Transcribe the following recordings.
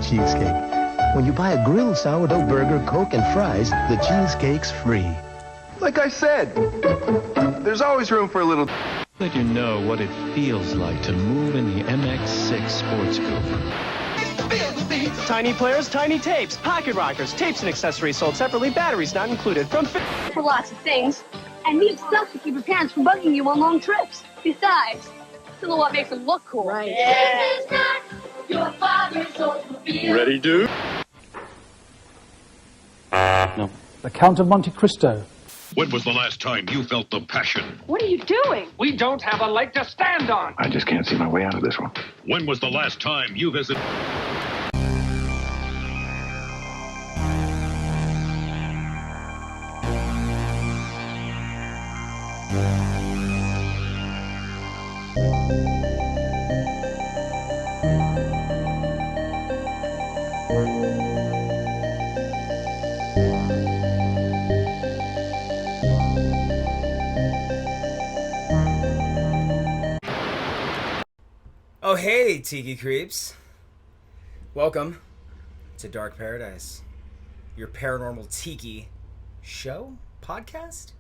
cheesecake. When you buy a grilled sourdough burger, Coke, and fries, the cheesecake's free. Like I said, there's always room for a little... Let you know what it feels like to move in the MX-6 Sports Coupe. Tiny players, tiny tapes, pocket rockers, tapes and accessories sold separately, batteries not included. For lots of things, and neat stuff to keep your parents from bugging you on long trips. Besides, you know what makes them look cool. Right. This is not your father's Oldsmobile. Ready, dude? No. The Count of Monte Cristo. When was the last time you felt the passion? What are you doing? We don't have a leg to stand on. I just can't see my way out of this one. When was the last time you visited... Oh hey, Tiki Creeps. Welcome to Dark Paradise, your paranormal tiki show? Podcast?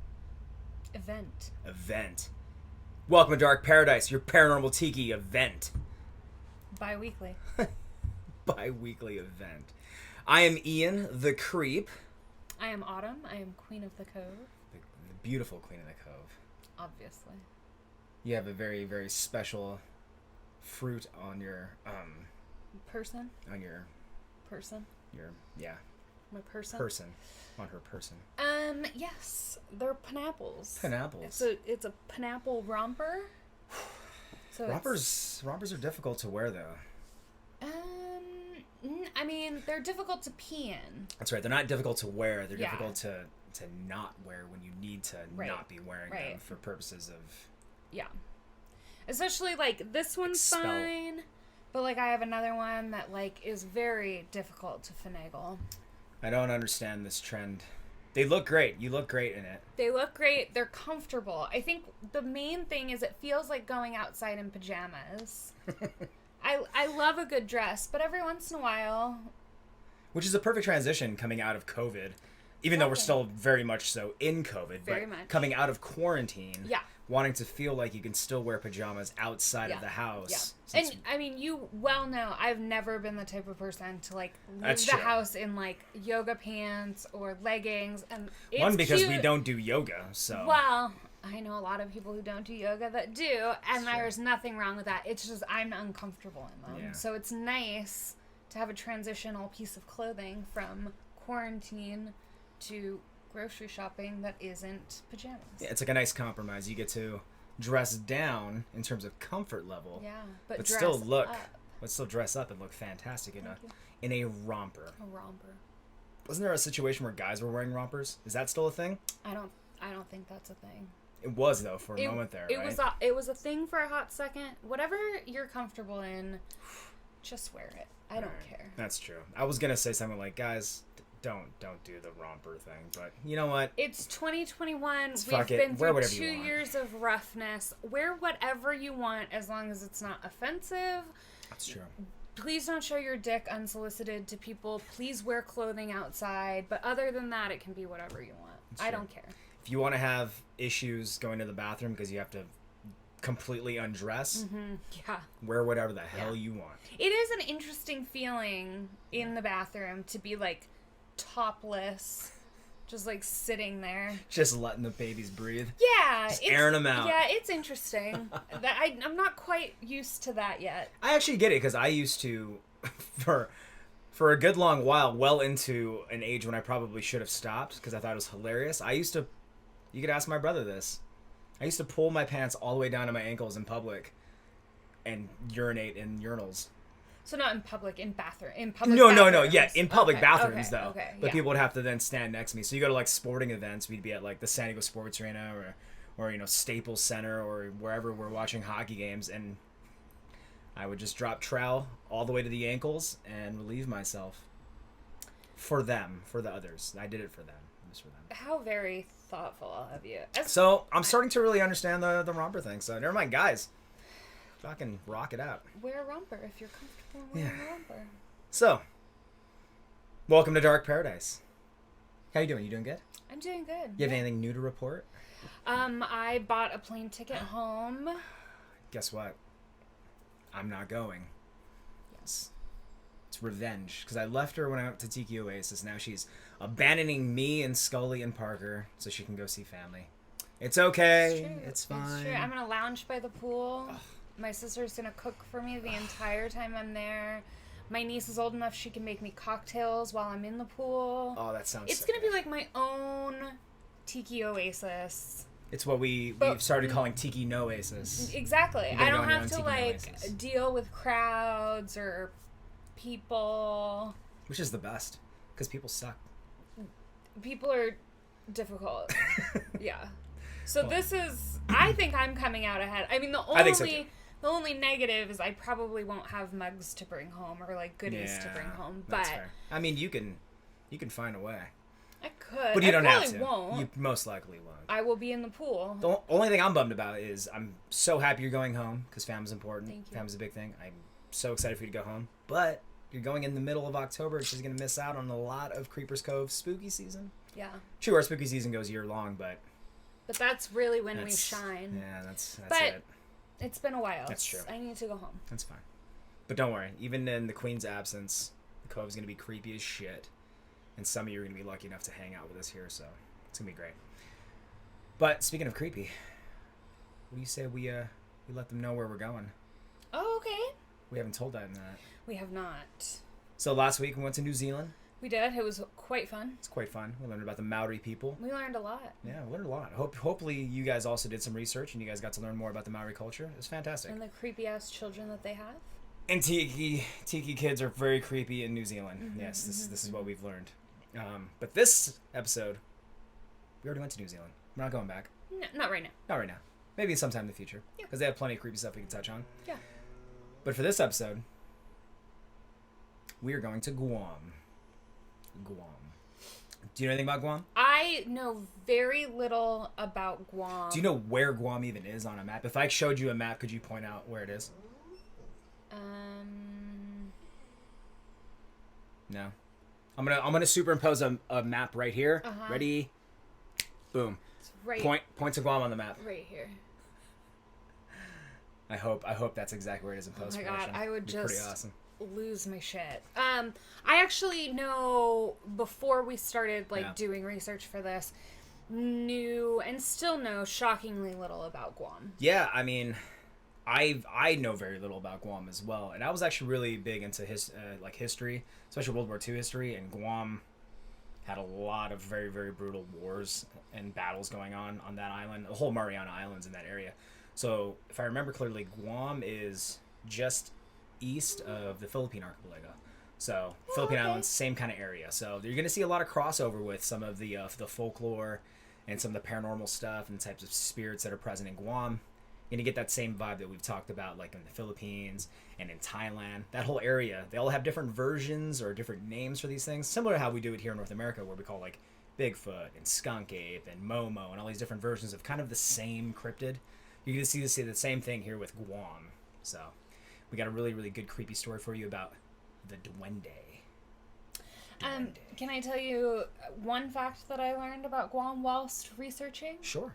Event. Welcome to Dark Paradise, your paranormal tiki event. Bi-weekly. Bi-weekly event. I am Ian, the Creep. I am Autumn. I am Queen of the Cove. The beautiful Queen of the Cove. Obviously. You have a very, very special fruit on your person. On your person. Your yeah. My person. Person. On her person. Yes, they're pineapples. Pineapples. It's a pineapple romper. So rompers are difficult to wear though. I mean, they're difficult to pee in. That's right. They're not difficult to wear. They're difficult to not wear when you need to not be wearing them for purposes of... Yeah. Especially, like, this one's fine, but, like, I have another one that, like, is very difficult to finagle. I don't understand this trend. They look great. You look great in it. They look great. They're comfortable. I think the main thing is it feels like going outside in pajamas. I love a good dress, but every once in a while... Which is a perfect transition coming out of COVID. Even though we're still very much so in COVID. Very much. Coming out of quarantine. Yeah. Wanting to feel like you can still wear pajamas outside of the house. Yeah. And, I mean, you well know I've never been the type of person to, like, leave the house in, like, yoga pants or leggings. And it's one, because cute. we don't do yoga, so... Well... I know a lot of people who don't do yoga that do, and there's nothing wrong with that. It's just I'm uncomfortable in them. Yeah. So it's nice to have a transitional piece of clothing from quarantine to grocery shopping that isn't pajamas. Yeah, it's like a nice compromise. You get to dress down in terms of comfort level. Yeah, but still dress up and look fantastic in a romper. A romper. Wasn't there a situation where guys were wearing rompers? Is that still a thing? I don't think that's a thing. It was, though, for a moment there, right? It was a thing for a hot second. Whatever you're comfortable in, just wear it. I don't care. That's true. I was going to say something like, guys, don't do the romper thing, but you know what? It's 2021. We've been through 2 years of roughness. Wear whatever you want as long as it's not offensive. That's true. Please don't show your dick unsolicited to people. Please wear clothing outside. But other than that, it can be whatever you want. I don't care. If you want to have issues going to the bathroom because you have to completely undress, wear whatever the hell you want. It is an interesting feeling in the bathroom to be, like, topless, just, like, sitting there. Just letting the babies breathe. Yeah. Just airing them out. Yeah, it's interesting. I'm not quite used to that yet. I actually get it, because I used to, for a good long while, well into an age when I probably should have stopped, because I thought it was hilarious, you could ask my brother this. I used to pull my pants all the way down to my ankles in public and urinate in urinals. So not in public, in bathroom, in public. No. Yeah, in public bathrooms though. Okay, but people would have to then stand next to me. So you go to like sporting events. We'd be at like the San Diego Sports Arena or Staples Center or wherever we're watching hockey games, and I would just drop trowel all the way to the ankles and relieve myself. For them, for the others, I did it for them. For them. How very thoughtful of you. So I'm starting to really understand the romper thing. So never mind, guys. Fucking rock it out. Wear a romper if you're comfortable wearing a romper. So, welcome to Dark Paradise. How you doing? You doing good? I'm doing good. You have anything new to report? I bought a plane ticket home. Guess what? I'm not going. Yes. It's revenge. Because I left her when I went to Tiki Oasis. Now she's abandoning me and Scully and Parker so she can go see family. It's okay. It's fine. It's true. I'm going to lounge by the pool. Ugh. My sister's going to cook for me the entire time I'm there. My niece is old enough she can make me cocktails while I'm in the pool. Oh, that sounds It's going to be like my own Tiki Oasis. It's what we've started calling Tiki Noasis. Exactly. I don't have to like deal with crowds or people. Which is the best, because people suck. People are difficult. Yeah. So this is. I think I'm coming out ahead. I mean, the only negative is I probably won't have mugs to bring home or like goodies to bring home. But fair. I mean, you can find a way. I could. But you don't have to. Won't. You most likely won't. I will be in the pool. The only thing I'm bummed about is I'm so happy you're going home because family's important. Thank you. Family's a big thing. I'm so excited for you to go home. But you're going in the middle of October, which is going to miss out on a lot of Creepers Cove spooky season. Yeah. True, our spooky season goes year long, but that's really when we shine. Yeah, that's it. It's been a while. That's true. I need to go home. That's fine. But don't worry. Even in the Queen's absence, the Cove's going to be creepy as shit. And some of you are going to be lucky enough to hang out with us here, so it's going to be great. But speaking of creepy, what do you say we let them know where we're going? Oh, okay. We haven't told them that. We have not. So last week we went to New Zealand. We did. It was quite fun. It's quite fun. We learned about the Maori people. We learned a lot. Yeah, we learned a lot. Hopefully you guys also did some research and you guys got to learn more about the Maori culture. It was fantastic. And the creepy-ass children that they have. And Tiki kids are very creepy in New Zealand. Mm-hmm, yes, this is what we've learned. But this episode, we already went to New Zealand. We're not going back. No, not right now. Not right now. Maybe sometime in the future. Yeah. Because they have plenty of creepy stuff we can touch on. Yeah. But for this episode, we are going to Guam. Guam. Do you know anything about Guam? I know very little about Guam. Do you know where Guam even is on a map? If I showed you a map, could you point out where it is? No. I'm gonna superimpose a map right here. Uh-huh. Ready? Boom. It's right. Point to Guam on the map. Right here. I hope that's exactly where it is in post production. Oh my god, I would just pretty awesome. Lose my shit. I actually know before we started doing research for this, knew and still know shockingly little about Guam. Yeah, I mean, I know very little about Guam as well, and I was actually really big into history, especially World War II history, and Guam had a lot of very, very brutal wars and battles going on that island, the whole Mariana Islands in that area. So, if I remember clearly, Guam is just east of the Philippine archipelago. So, Philippine Islands, same kind of area. So, you're going to see a lot of crossover with some of the folklore and some of the paranormal stuff and the types of spirits that are present in Guam. You're going to get that same vibe that we've talked about, like in the Philippines and in Thailand. That whole area, they all have different versions or different names for these things, similar to how we do it here in North America, where we call like Bigfoot and Skunk Ape and Momo and all these different versions of kind of the same cryptid. You're going to see the same thing here with Guam. So, we got a really, really good creepy story for you about the Duende. Can I tell you one fact that I learned about Guam whilst researching? Sure.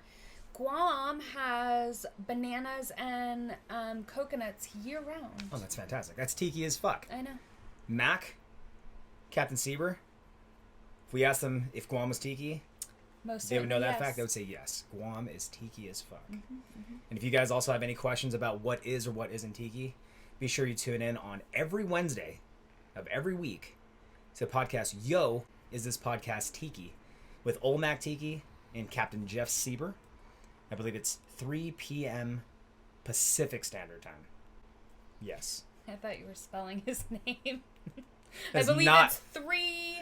Guam has bananas and coconuts year-round. Oh, that's fantastic. That's tiki as fuck. I know. Mac, Captain Sieber, if we asked them if Guam was tiki, they would know that fact. They would say yes. Guam is tiki as fuck. Mm-hmm, mm-hmm. And if you guys also have any questions about what is or what isn't tiki, be sure you tune in on every Wednesday of every week to the podcast Yo, Is This Podcast Tiki? With Olmac Tiki and Captain Jeff Sieber. I believe it's 3 p.m. Pacific Standard Time. Yes. I thought you were spelling his name. That's I believe not... it's 3...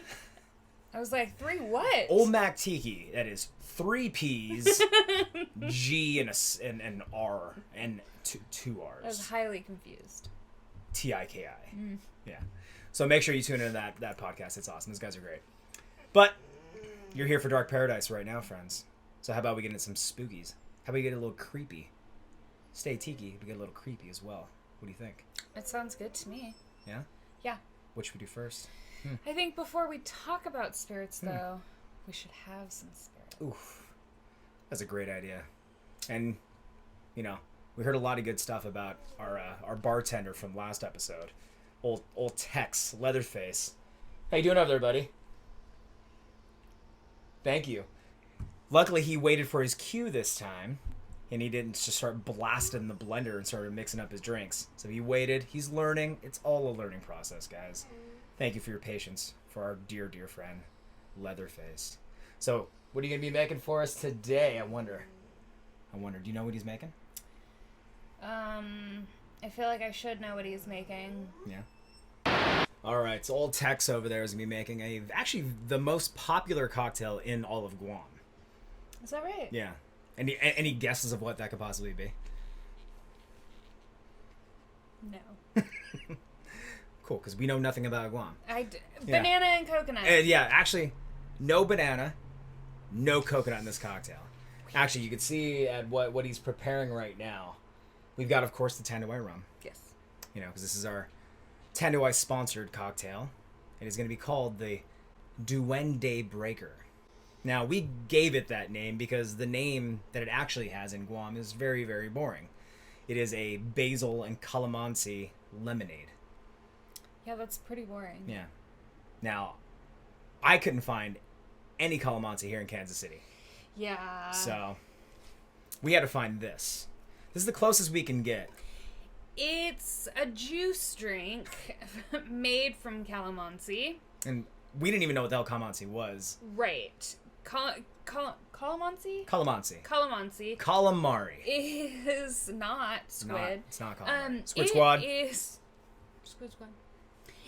I was like, 3 what? Olmac Tiki. That is 3 P's, G, and an R, and two R's. I was highly confused. T-I-K-I. Mm. Yeah. So make sure you tune into that podcast. It's awesome. Those guys are great. But you're here for Dark Paradise right now, friends. So how about we get into some spookies? How about we get a little creepy? Stay tiki, but get a little creepy as well. What do you think? It sounds good to me. Yeah? Yeah. What should we do first? I think before we talk about spirits, though, we should have some spirits. Oof. That's a great idea. And, you know, we heard a lot of good stuff about our bartender from last episode. Old Tex, Leatherface. How you doing over there, buddy? Thank you. Luckily, he waited for his cue this time, and he didn't just start blasting the blender and started mixing up his drinks. So he waited. He's learning. It's all a learning process, guys. Thank you for your patience for our dear, dear friend, Leatherface. So, what are you going to be making for us today, I wonder? Do you know what he's making? I feel like I should know what he's making. Yeah. All right, so old Tex over there is going to be making actually the most popular cocktail in all of Guam. Is that right? Yeah. Any guesses of what that could possibly be? No. Cool, because we know nothing about Guam. Banana and coconut. Yeah, actually, no banana, no coconut in this cocktail. Actually, you can see at what he's preparing right now. We've got, of course, the Tanduay Rum. Yes. You know, because this is our Tanduay sponsored cocktail. It is going to be called the Duende Breaker. Now, we gave it that name because the name that it actually has in Guam is very, very boring. It is a basil and calamansi lemonade. Yeah, that's pretty boring. Yeah. Now, I couldn't find any calamansi here in Kansas City. Yeah. So, we had to find this. This is the closest we can get. It's a juice drink made from calamansi. And we didn't even know what the hell calamansi was. Right. Calamansi? Calamansi. Calamansi. Calamari. Is not squid. It's not calamari. Squid Squad. Squid Squad.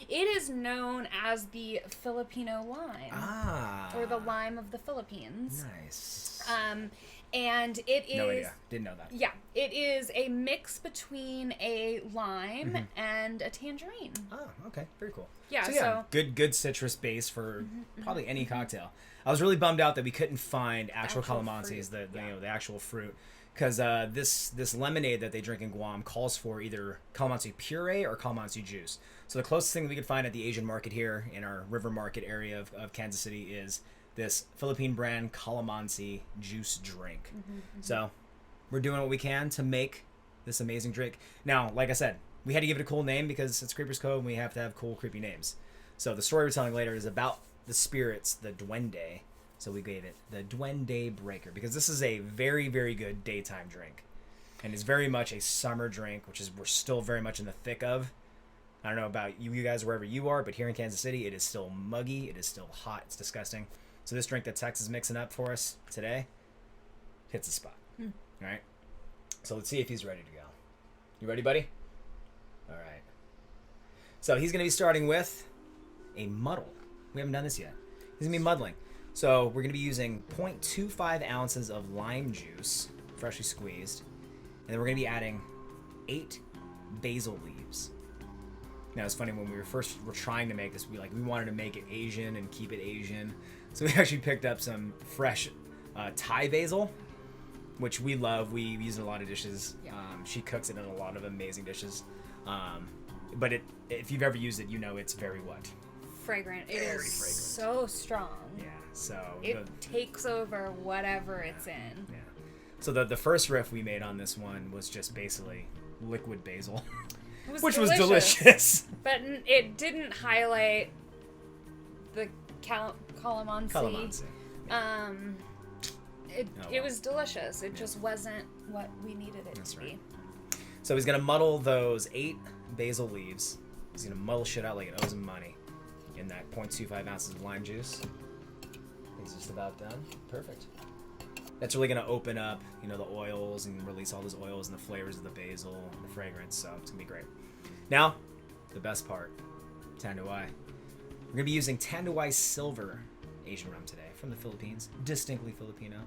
It is known as the Filipino lime. Ah. Or the lime of the Philippines. Nice. And it is... No idea. Didn't know that. Yeah. It is a mix between a lime and a tangerine. Oh, okay. Very cool. Yeah, so good citrus base for probably any cocktail. I was really bummed out that we couldn't find actual calamansis, the actual fruit. Because this lemonade that they drink in Guam calls for either calamansi puree or calamansi juice. So the closest thing we could find at the Asian market here in our river market area of Kansas City is this Philippine brand calamansi juice drink. So we're doing what we can to make this amazing drink. Now, like I said, we had to give it a cool name because it's Creepers Cove and we have to have cool, creepy names. So the story we're telling later is about the spirits, the duende. So we gave it the Duende Breaker because this is a very, very good daytime drink. And it's very much a summer drink, which is we're still very much in the thick of. I don't know about you guys wherever you are, but here in Kansas City, it is still muggy. It is still hot. It's disgusting. So this drink that Tex is mixing up for us today hits the spot. All right? So let's see if he's ready to go. You ready, buddy? All right. So he's going to be starting with a muddle. We haven't done this yet. He's going to be muddling. So we're going to be using 0.25 ounces of lime juice, freshly squeezed. And then we're going to be adding 8 basil leaves. Now, it's funny, when we were trying to make this, we wanted to make it Asian and keep it Asian. So we actually picked up some fresh Thai basil, which we love. We use it in a lot of dishes. Yeah. She cooks it in a lot of amazing dishes. But if you've ever used it, you know it's very what? Fragrant. It Very is fragrant. So strong. Yeah, so... It takes over whatever it's in. Yeah. So the first riff we made on this one was just basically liquid basil. Which was delicious. But it didn't highlight the calamansi. Yeah. It was delicious. It just wasn't what we needed it to be. So he's going to muddle those 8 basil leaves. He's going to muddle shit out like it owes him money in that 0.25 ounces of lime juice. He's just about done. Perfect. That's really going to open up, the oils and release all those oils and the flavors of the basil and the fragrance. So it's going to be great. Now, the best part, Tanduay. We're going to be using Tanduay Silver Asian rum today from the Philippines. Distinctly Filipino.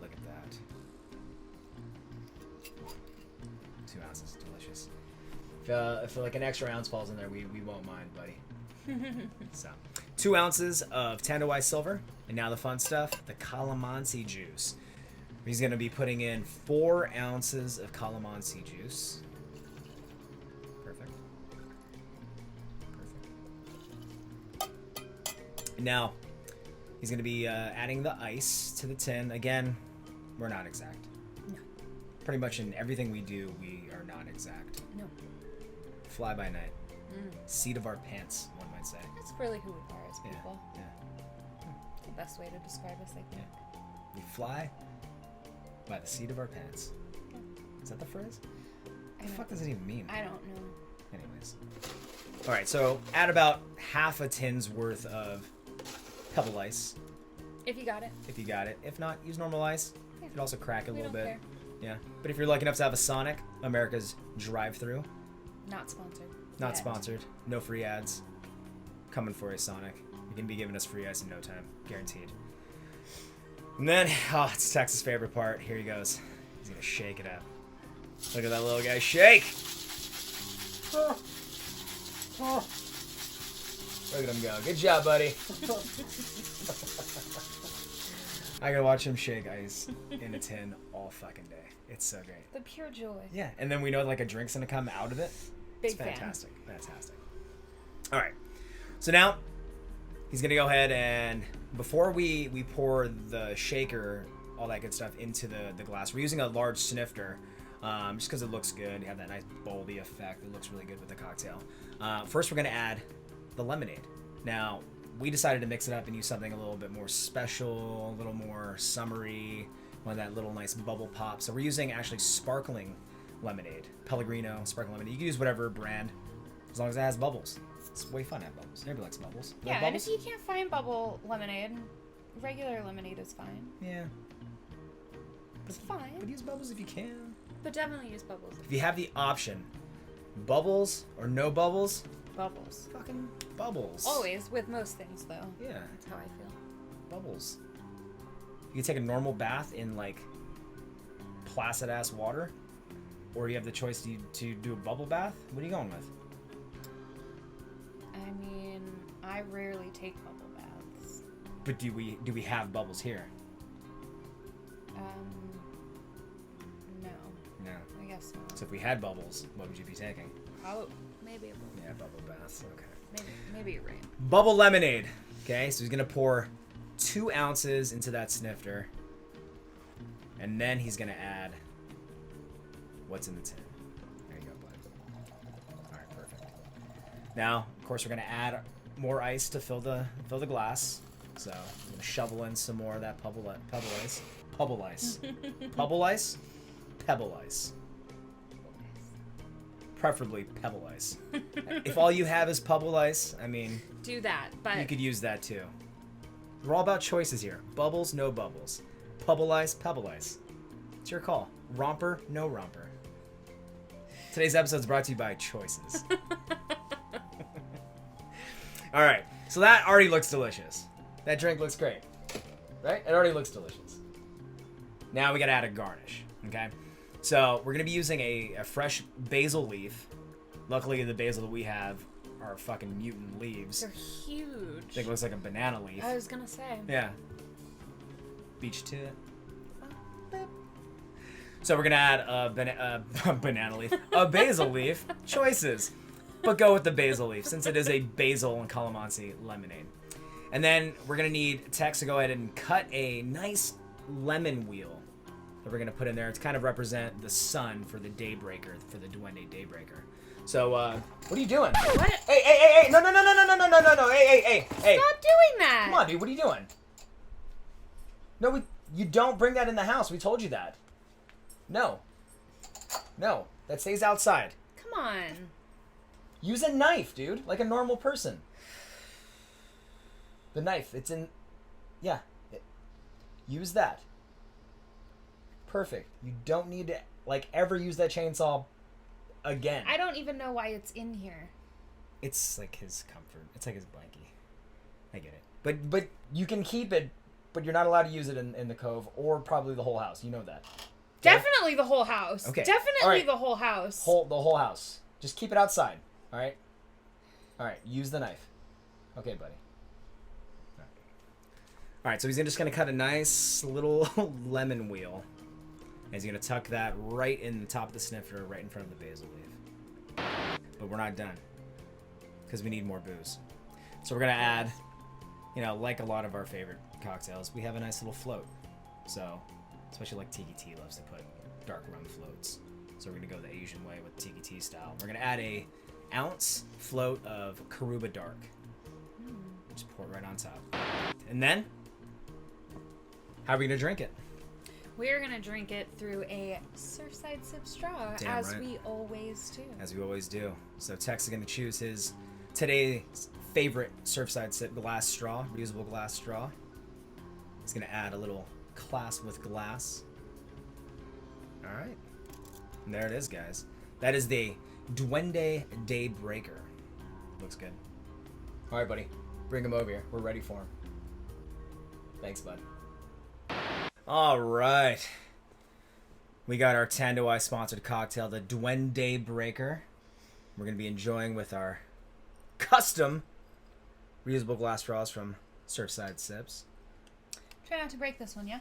Look at that. 2 ounces. Delicious. If like an extra ounce falls in there, we won't mind, buddy. So, 2 ounces of Tanduay Silver. And now the fun stuff, the Calamansi Juice. He's going to be putting in 4 ounces of Calamansi Juice. Perfect. Now, he's going to be adding the ice to the tin. Again, we're not exact. No. Pretty much in everything we do, we are not exact. No. Fly by night. Seat of our pants, one might say. That's really who we are as people. Yeah. The best way to describe us, I think. Yeah. We fly by the seat of our pants. Is that the phrase? What the fuck does it even mean? I don't know. Anyways. Alright, so add about half a tin's worth of pebble ice. If you got it. If you got it. If not, use normal ice. Yeah. You could also crack it a little bit. Care. Yeah. But if you're lucky enough to have a Sonic, America's drive-through. Not sponsored. Not sponsored. No free ads. Coming for you, Sonic. You're going to be giving us free ice in no time. Guaranteed. And then, oh, it's Tex's favorite part. Here he goes. He's going to shake it up. Look at that little guy shake! Look at him go. Good job, buddy. I gotta watch him shake ice in a tin all fucking day. It's so great. The pure joy. Yeah, and then we know like a drink's gonna come out of it. Big it's fantastic. Fan. Fantastic. Alright. So now he's gonna go ahead and before we pour the shaker, all that good stuff into the glass, we're using a large snifter. Just because it looks good. You have that nice boldy effect. It looks really good with the cocktail. First, we're going to add the lemonade. Now, we decided to mix it up and use something a little bit more special, a little more summery, one of that little nice bubble pop. So we're using actually sparkling lemonade. Pellegrino, sparkling lemonade. You can use whatever brand, as long as it has bubbles. It's way fun to have bubbles. Everybody likes bubbles. Yeah, Like and bubbles? if you can't find bubble lemonade, regular lemonade is fine. Yeah. It's fine. But use bubbles if you can. But definitely use bubbles. If you have the option, bubbles or no bubbles, Bubbles. fucking bubbles. Always, with most things, though. Yeah. That's how I feel. Bubbles. You can take a normal bath in, like, placid-ass water, or you have the choice to do a bubble bath. What are you going with? I mean, I rarely take bubble baths. But do we have bubbles here? No. No. I guess not. So if we had bubbles, what would you be taking? Oh, maybe a bubble. Yeah, bubble baths. Okay. Maybe you're right. Bubble lemonade. Okay, so he's gonna pour 2 ounces into that snifter, and then he's gonna add what's in the tin. There you go, bud. All right, perfect. Now, of course, we're gonna add more ice to fill the glass. So I'm gonna shovel in some more of that pebble ice. Pebble ice. Pebble ice. Pebble ice. Preferably pebble ice. If all you have is pebble ice, I mean, do that, but you could use that too. We're all about choices here. Bubbles, no bubbles. Pebble ice, pebble ice. It's your call. Romper, no romper. Today's episode is brought to you by Choices. All right, so that already looks delicious. That drink looks great, right? It already looks delicious. Now we gotta add a garnish, okay? So we're gonna be using a fresh basil leaf. Luckily, the basil that we have are fucking mutant leaves. they're huge. I think it looks like a banana leaf. I was gonna say. Yeah. Beach to it. So we're gonna add a banana leaf, a basil leaf. Choices, but go with the basil leaf since it is a basil and calamansi lemonade. And then we're gonna need Tex to go ahead and cut a nice lemon wheel that we're gonna put in there to kind of represent the sun for the Daybreaker, for the Duende Daybreaker. So, what are you doing? What? Hey! No! Hey! Stop doing that! Come on, dude. What are you doing? No, you don't bring that in the house. We told you that. No, that stays outside. Come on. Use a knife, dude, like a normal person. The knife, it's in... Yeah. Use that. Perfect. You don't need to, like, ever use that chainsaw again. I don't even know why it's in here. It's, like, his comfort. It's like his blankie. I get it. But you can keep it, but you're not allowed to use it in the Cove, or probably the whole house. You know that. Okay? Definitely the whole house. Okay. Definitely All right. the whole house. The whole house. Just keep it outside. All right? All right. Use the knife. Okay, buddy. All right, so he's just going to cut a nice little lemon wheel. And he's going to tuck that right in the top of the snifter, right in front of the basil leaf. But we're not done, because we need more booze. So we're going to add, you know, like a lot of our favorite cocktails, we have a nice little float. So, especially like Tiki Tea loves to put dark rum floats. So we're going to go the Asian way with Tiki Tea style. We're going to add a ounce float of Karuba Dark. Just pour it right on top. And then, how are we going to drink it? We're going to drink it through a Surfside Sips straw, as we always do. As we always do. So Tex is going to choose his today's favorite Surfside Sip glass straw, reusable glass straw. He's going to add a little class with glass. All right. And there it is, guys. That is the Duende Breaker. Looks good. All right, buddy. Bring him over here. We're ready for him. Thanks, bud. All right. We got our Tanduay sponsored cocktail, the Duende Breaker. We're going to be enjoying with our custom reusable glass straws from Surfside Sips. Try not to break this one, yeah?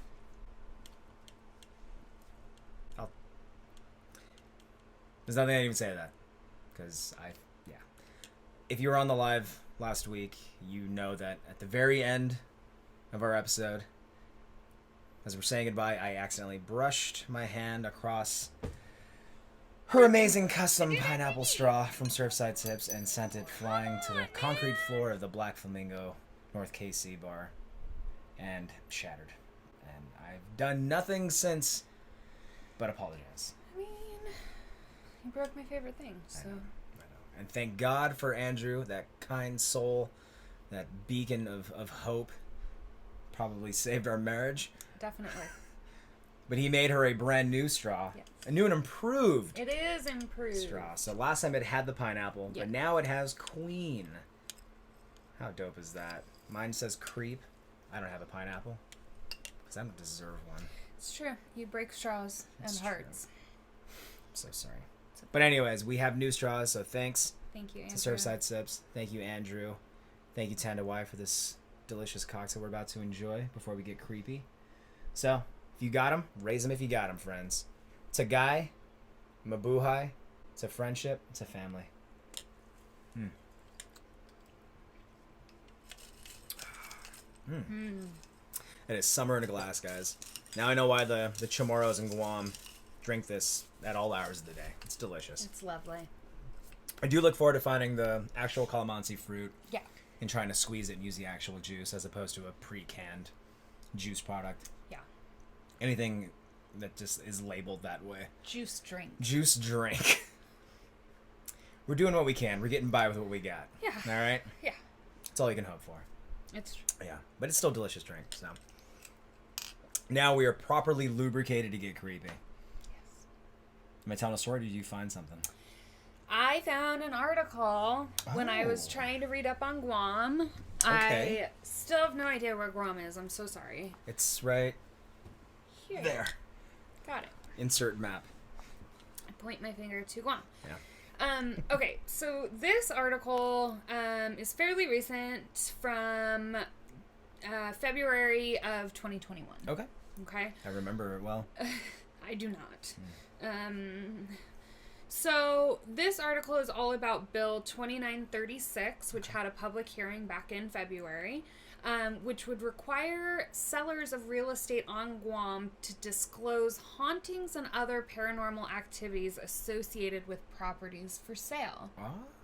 There's nothing I can even say to that. Because if you were on the live last week, you know that at the very end of our episode, as we're saying goodbye, I accidentally brushed my hand across her amazing custom pineapple straw from Surfside Sips and sent it flying to the concrete floor of the Black Flamingo North KC bar and shattered. And I've done nothing since but apologize. I mean, you broke my favorite thing, so... I know. And thank God for Andrew, that kind soul, that beacon of hope, probably saved our marriage. Definitely. But he made her a brand new straw. Yes. A new and improved. It is improved. Straw. So last time it had the pineapple, but now it has queen. How dope is that? Mine says creep. I don't have a pineapple. Because I don't deserve one. It's true. You break straws and hearts. I'm so sorry. But anyways, we have new straws, so thanks. Thank you, Andrew. To Surfside Sips. Thank you, Andrew. Thank you, Tanduay, for this delicious cocktail we're about to enjoy before we get creepy. So, if you got them, raise them if you got them, friends. It's a guy, mabuhay, it's a friendship, it's a family. It is summer in a glass, guys. Now I know why the Chamorros in Guam drink this at all hours of the day. It's delicious. It's lovely. I do look forward to finding the actual calamansi fruit. Yeah. And trying to squeeze it and use the actual juice as opposed to a pre-canned juice product. Yeah. Anything that just is labeled that way. Juice drink. Juice drink. We're doing what we can. We're getting by with what we got. Yeah. All right? Yeah. That's all you can hope for. It's true. Yeah. But it's still a delicious drink, so. Now we are properly lubricated to get creepy. Yes. Am I telling a story or did you find something? I found an article when I was trying to read up on Guam. Okay. I still have no idea where Guam is. I'm so sorry. It's right here. There. Got it. Insert map. I point my finger to Guam. Yeah. Okay, so this article is fairly recent from February of 2021. Okay. Okay. I remember it well. I do not. So this article is all about Bill 2936, which had a public hearing back in February, which would require sellers of real estate on Guam to disclose hauntings and other paranormal activities associated with properties for sale.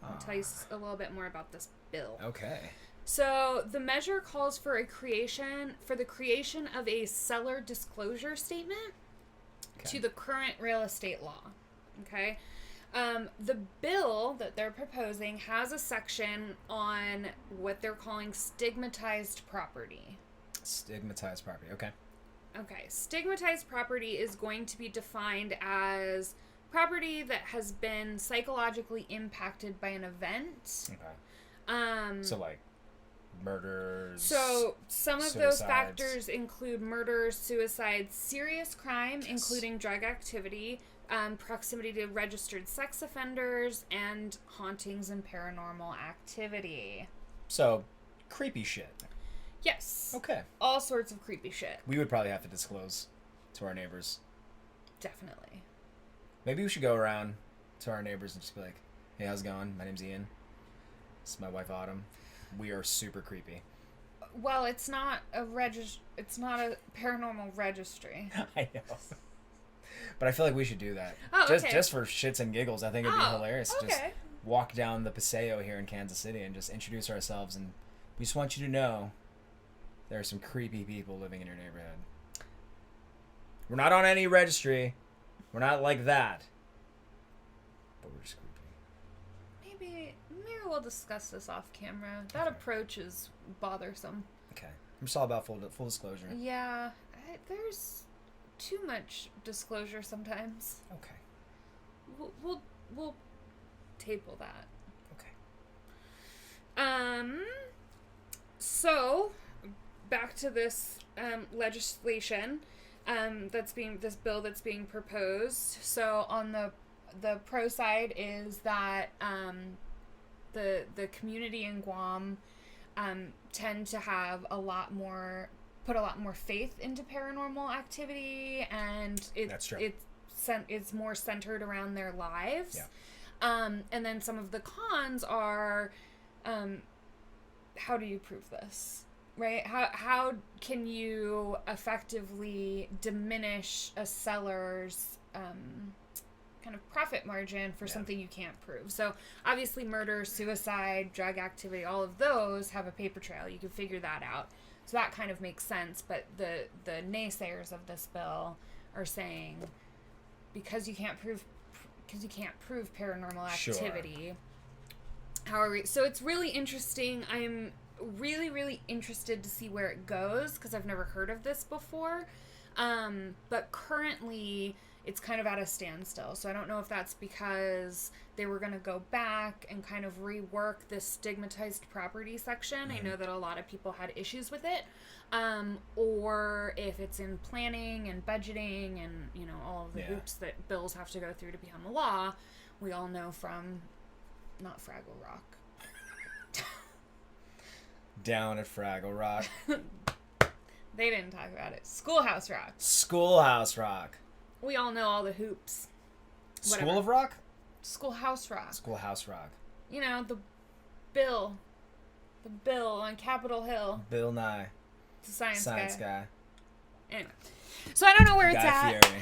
I'll tell you a little bit more about this bill. Okay. So the measure calls for the creation of a seller disclosure statement to the current real estate law. Okay. The bill that they're proposing has a section on what they're calling stigmatized property. Stigmatized property, okay. Okay, stigmatized property is going to be defined as property that has been psychologically impacted by an event. Okay. So like murders. So some of those factors include murders, suicides, serious crime, including drug activity, proximity to registered sex offenders, and hauntings and paranormal activity. So, creepy shit. Yes. Okay. All sorts of creepy shit. We would probably have to disclose to our neighbors. Definitely. Maybe we should go around to our neighbors and just be like, hey, how's it going? My name's Ian. This is my wife, Autumn. We are super creepy. Well, it's not a paranormal registry. I know. But I feel like we should do that. Oh, okay. Just for shits and giggles. I think it'd be hilarious. Okay. Just walk down the Paseo here in Kansas City and just introduce ourselves, and we just want you to know there are some creepy people living in your neighborhood. We're not on any registry. We're not like that. But we're just creepy. Maybe we'll discuss this off camera. That approach is bothersome. Okay. I'm just all about full disclosure. Yeah. There's too much disclosure sometimes. Okay. We'll table that. Okay. So back to this legislation this bill that's being proposed. So on the pro side is that the community in Guam tend to have put a lot more faith into paranormal activity, and it's more centered around their lives. Yeah. And then some of the cons are, how do you prove this, right? How can you effectively diminish a seller's kind of profit margin for something you can't prove? So obviously murder, suicide, drug activity, all of those have a paper trail. You can figure that out. So that kind of makes sense. But the naysayers of this bill are saying because you can't prove paranormal activity. However, so it's really interesting. I'm really, really interested to see where it goes because I've never heard of this before. But currently it's kind of at a standstill. So I don't know if that's because they were going to go back and kind of rework this stigmatized property section. Mm-hmm. I know that a lot of people had issues with it. Or if it's in planning and budgeting and, all of the hoops that bills have to go through to become a law. We all know from not Fraggle Rock. Down at Fraggle Rock. They didn't talk about it. Schoolhouse Rock. Schoolhouse Rock. We all know all the hoops. Whatever. School of Rock? Schoolhouse Rock. Schoolhouse Rock. The bill. The bill on Capitol Hill. Bill Nye. The science guy. Anyway. So I don't know where it's Guy at. Fieri.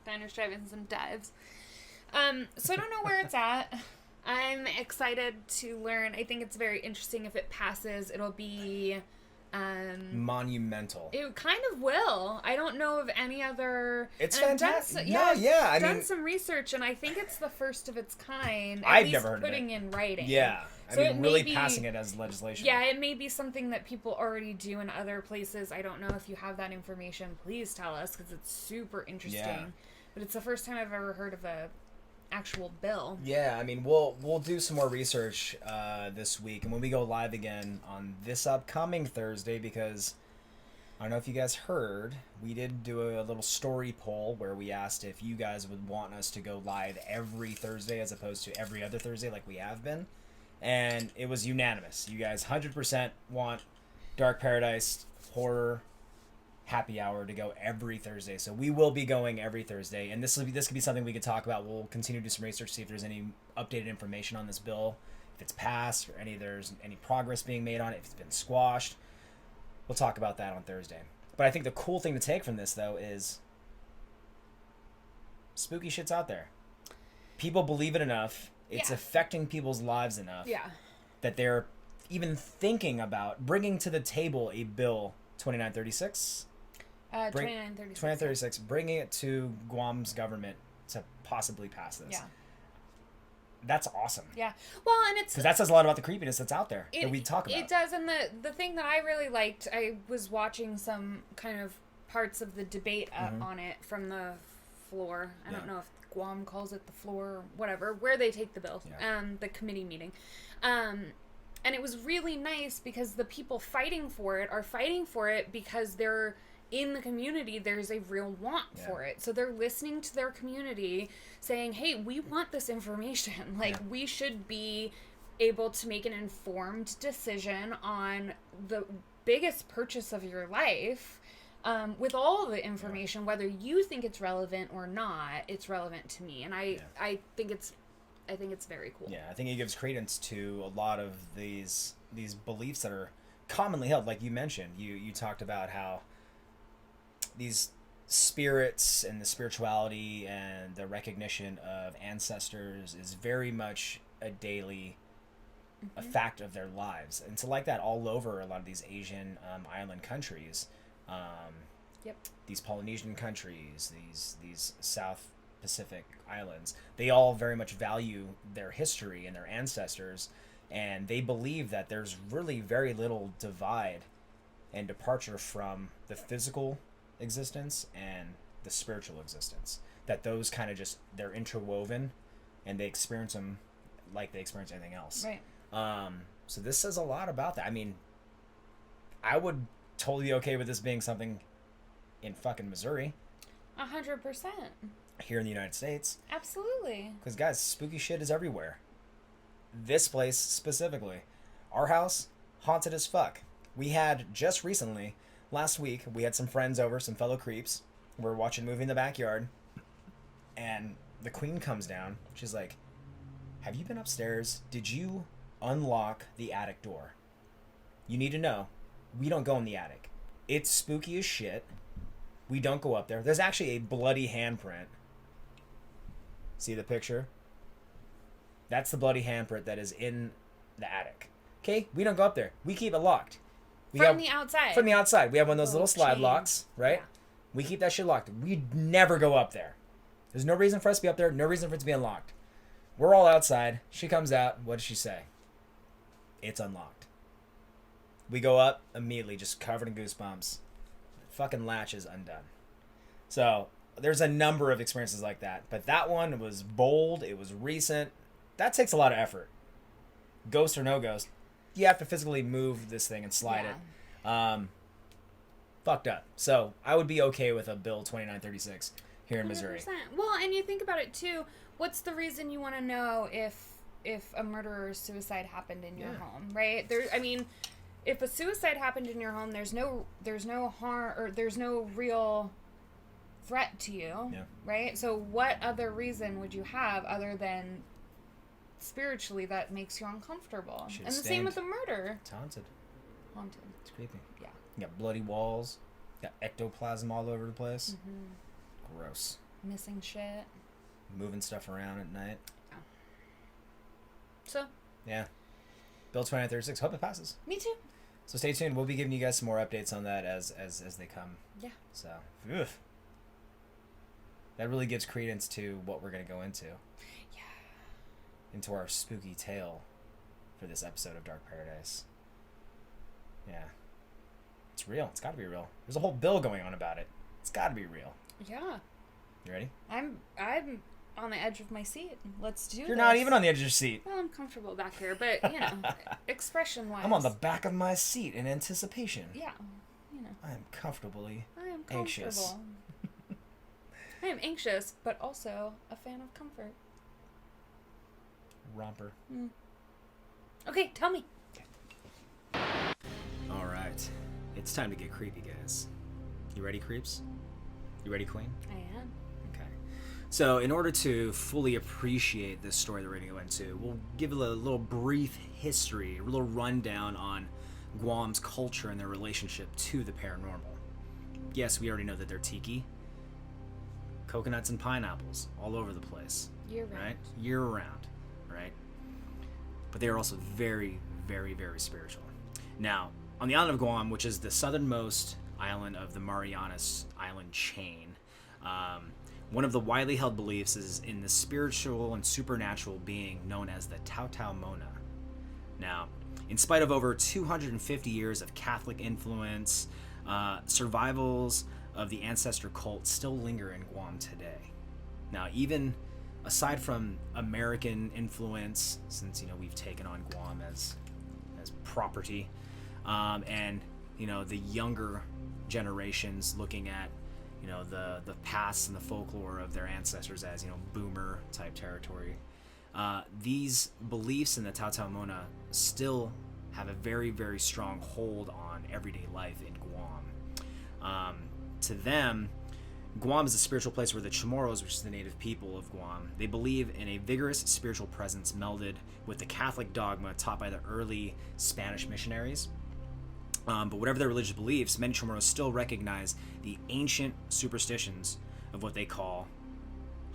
Diners, drive-ins, and dives. So I don't know where it's at. I'm excited to learn. I think it's very interesting. If it passes, it'll be monumental. It kind of will. I don't know of any other. It's fantastic. I've done some research, and I think it's the first of its kind. I've never heard of it. Putting in writing. Yeah, So really passing it as legislation. Yeah, it may be something that people already do in other places. I don't know if you have that information. Please tell us because it's super interesting. Yeah. But it's the first time I've ever heard of a actual bill. Yeah, we'll do some more research this week, and when we go live again on this upcoming Thursday, because I don't know if you guys heard, we did do a little story poll where we asked if you guys would want us to go live every Thursday as opposed to every other Thursday like we have been, and it was unanimous. You guys 100% want Dark Paradise Horror Happy Hour to go every Thursday, so we will be going every Thursday, and this could be something we could talk about. We'll continue to do some research, see if there's any updated information on this bill, if it's passed, or there's any progress being made on it, if it's been squashed. We'll talk about that on Thursday. But I think the cool thing to take from this, though, is spooky shit's out there. People believe it enough. It's affecting people's lives enough that they're even thinking about bringing to the table a bill 2936. 2936, bringing it to Guam's government to possibly pass this. Yeah. That's awesome. Yeah. Well, and it's... because that says a lot about the creepiness that's out there that we talk about. It does, and the thing that I really liked, I was watching some kind of parts of the debate on it from the floor. I don't know if Guam calls it the floor or whatever, where they take the bill, the committee meeting. And it was really nice because the people fighting for it are fighting for it because they're in the community. There's a real want for it. So they're listening to their community saying, hey, we want this information. We should be able to make an informed decision on the biggest purchase of your life with all the information, whether you think it's relevant or not. It's relevant to me. And I think it's very cool. Yeah, I think it gives credence to a lot of these beliefs that are commonly held, like you mentioned. You talked about how these spirits and the spirituality and the recognition of ancestors is very much a daily a fact of their lives. And so like that all over a lot of these Asian island countries, these Polynesian countries, these South Pacific islands, they all very much value their history and their ancestors, and they believe that there's really very little divide and departure from the physical existence and the spiritual existence, that those kind of just, they're interwoven and they experience them like they experience anything else. Right. So this says a lot about that. I mean, I would totally be okay with this being something in fucking Missouri. 100%. Here in the United States. Absolutely. Because, guys, spooky shit is everywhere. This place specifically. Our house, haunted as fuck. We had just recently, last week, we had some friends over, some fellow creeps. We were watching a movie in the backyard. And the queen comes down. She's like, have you been upstairs? Did you unlock the attic door? You need to know, we don't go in the attic. It's spooky as shit. We don't go up there. There's actually a bloody handprint. See the picture? That's the bloody handprint that is in the attic. Okay? We don't go up there. We keep it locked. From the outside. From the outside. We have one of those little slide chain. locks, right? Yeah. We keep that shit locked. We never go up there. There's no reason for us to be up there. No reason for it to be unlocked. We're all outside. She comes out. What does she say? It's unlocked. We go up immediately, just covered in goosebumps. Fucking latch is undone. So there's a number of experiences like that, but that one was bold. It was recent. That takes a lot of effort. Ghost or no ghost, you have to physically move this thing and slide it. Fucked up. So I would be okay with a Bill 2936 here in Missouri. 100%. Well, and you think about it too. What's the reason you want to know if a murder or suicide happened in your home, right? I mean, if a suicide happened in your home, there's no harm, or there's no real threat to you, right? So what other reason would you have other than spiritually that makes you uncomfortable? And the same with the murder. It's haunted. Haunted. It's creepy. Yeah. You got bloody walls. You got ectoplasm all over the place. Gross. Missing shit. Moving stuff around at night. Yeah. So. Yeah. Bill 2936. Hope it passes. Me too. So stay tuned. We'll be giving you guys some more updates on that as they come. Yeah. So, that really gives credence to what we're going to go into. Yeah. Into our spooky tale for this episode of Dark Paradise. Yeah. It's real. It's got to be real. There's a whole bill going on about it. It's got to be real. Yeah. You ready? I'm on the edge of my seat. Let's do this. You're not even on the edge of your seat. Well, I'm comfortable back here, but, you know, expression-wise. I'm on the back of my seat in anticipation. Yeah, you know. I am comfortably anxious. anxious. I am anxious, but also a fan of comfort. Romper. Okay, tell me. All right. It's time to get creepy, guys. You ready, creeps? You ready, queen? I am. Okay. So, in order to fully appreciate this story that we're going to go into, we'll give it a little brief history, a little rundown on Guam's culture and their relationship to the paranormal. Yes, we already know that they're tiki. Coconuts and pineapples all over the place. Year-round. Right? Year-round, right? But they are also very, very, very spiritual. Now, on the island of Guam, which is the southernmost island of the Marianas Island chain, one of the widely held beliefs is in the spiritual and supernatural being known as the Tau Mona. Now, in spite of over 250 years of Catholic influence, survivals of the ancestor cult still linger in Guam today. Now, even aside from American influence, since, you know, we've taken on Guam as property, and, you know, the younger generations looking at, you know, the past and the folklore of their ancestors as, you know, boomer type territory, these beliefs in the Tau Mona still have a very, very strong hold on everyday life in Guam. To them, Guam is a spiritual place where the Chamorros, which is the native people of Guam, they believe in a vigorous spiritual presence melded with the Catholic dogma taught by the early Spanish missionaries. But whatever their religious beliefs, many Chamorros still recognize the ancient superstitions of what they call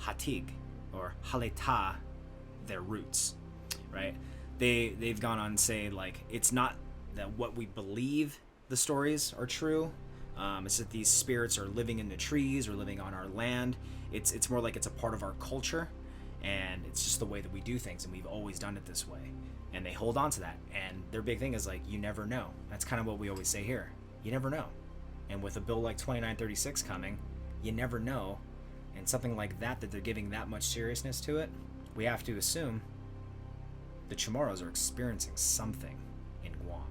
hatig, or haleta, their roots, right? They've gone on to say, like, it's not that what we believe the stories are true. It's that these spirits are living in the trees or living on our land. It's more like it's a part of our culture, and it's just the way that we do things, and we've always done it this way. And they hold on to that. And their big thing is, like, you never know. That's kind of what we always say here. You never know. And with a bill like 2936 coming, you never know. And something like that they're giving that much seriousness to it, we have to assume the Chamorros are experiencing something in Guam.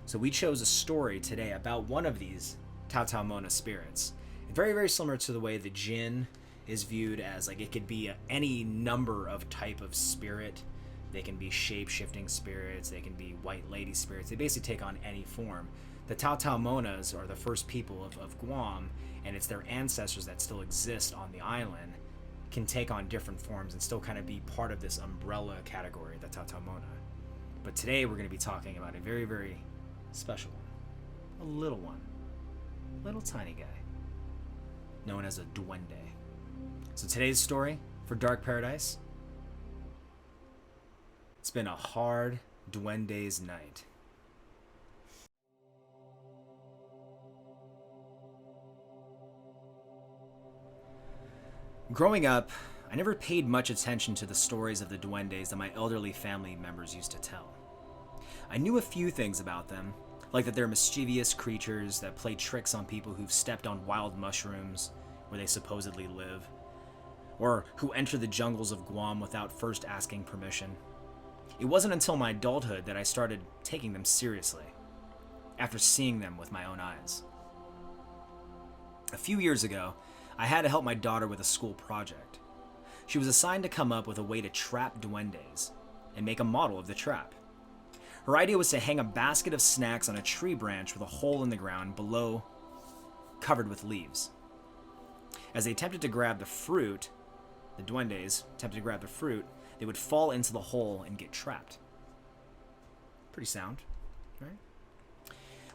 So we chose a story today about one of these Tautaumona spirits. Very, very similar to the way the Jinn is viewed as, like, it could be any number of type of spirit. They can be shape-shifting spirits, they can be white lady spirits. They basically take on any form. The Tautaumonas are the first people of Guam, and it's their ancestors that still exist on the island, can take on different forms and still kind of be part of this umbrella category, the Tautaumona. But today we're going to be talking about a very, very special one. A little one. Little tiny guy. Known as a duende. So today's story for Dark Paradise: it's been a hard Duendes night. Growing up, I never paid much attention to the stories of the duendes that my elderly family members used to tell. I knew a few things about them, like that they're mischievous creatures that play tricks on people who've stepped on wild mushrooms where they supposedly live, or who enter the jungles of Guam without first asking permission. It wasn't until my adulthood that I started taking them seriously, after seeing them with my own eyes. A few years ago, I had to help my daughter with a school project. She was assigned to come up with a way to trap duendes and make a model of the trap. Her idea was to hang a basket of snacks on a tree branch with a hole in the ground below, covered with leaves. As they attempted to grab the fruit, the duendes attempted to grab the fruit, they would fall into the hole and get trapped. Pretty sound, right?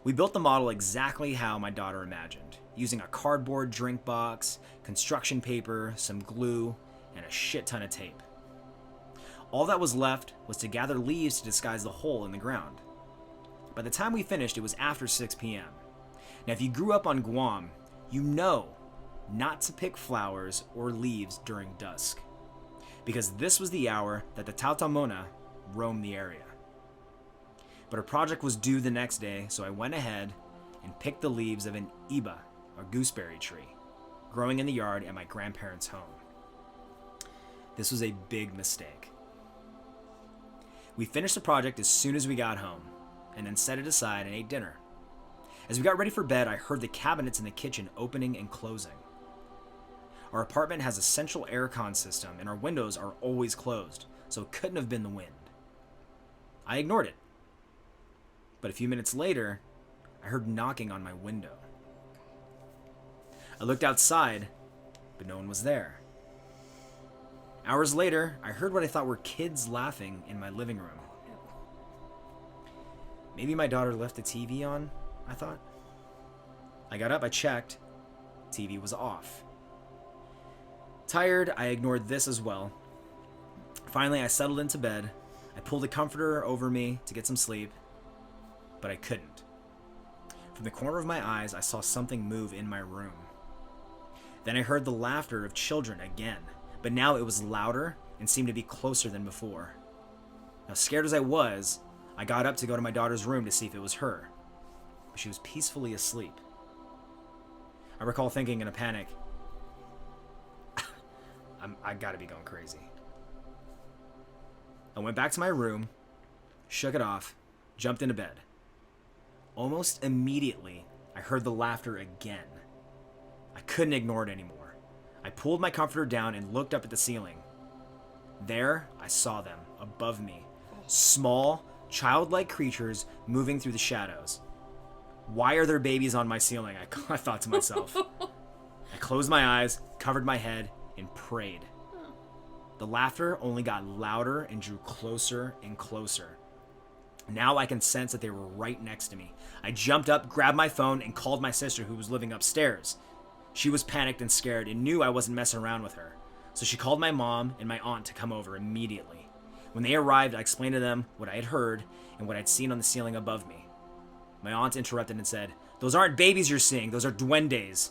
We built the model exactly how my daughter imagined, using a cardboard drink box, construction paper, some glue, and a shit ton of tape. All that was left was to gather leaves to disguise the hole in the ground. By the time we finished, it was after 6 p.m. Now, if you grew up on Guam, you know not to pick flowers or leaves during dusk, because this was the hour that the Tautaumona roamed the area. But our project was due the next day, so I went ahead and picked the leaves of an iba, or gooseberry tree, growing in the yard at my grandparents' home. This was a big mistake. We finished the project as soon as we got home, and then set it aside and ate dinner. As we got ready for bed, I heard the cabinets in the kitchen opening and closing. Our apartment has a central aircon system, and our windows are always closed, so it couldn't have been the wind. I ignored it. But a few minutes later, I heard knocking on my window. I looked outside, but no one was there. Hours later, I heard what I thought were kids laughing in my living room. Maybe my daughter left the TV on, I thought. I got up, I checked. TV was off. Tired, I ignored this as well. Finally, I settled into bed. I pulled a comforter over me to get some sleep, but I couldn't. From the corner of my eyes, I saw something move in my room. Then I heard the laughter of children again, but now it was louder and seemed to be closer than before. Now, scared as I was, I got up to go to my daughter's room to see if it was her, but she was peacefully asleep. I recall thinking in a panic, I gotta be going crazy. I went back to my room, shook it off, jumped into bed. Almost immediately, I heard the laughter again. I couldn't ignore it anymore. I pulled my comforter down and looked up at the ceiling. There, I saw them, above me. Small, childlike creatures moving through the shadows. Why are there babies on my ceiling? I thought to myself. I closed my eyes, covered my head, and prayed. The laughter only got louder and drew closer and closer. Now I can sense that they were right next to me. I jumped up, grabbed my phone, and called my sister who was living upstairs. She was panicked and scared and knew I wasn't messing around with her. So she called my mom and my aunt to come over immediately. When they arrived, I explained to them what I had heard and what I'd seen on the ceiling above me. My aunt interrupted and said, "Those aren't babies you're seeing, those are duendes.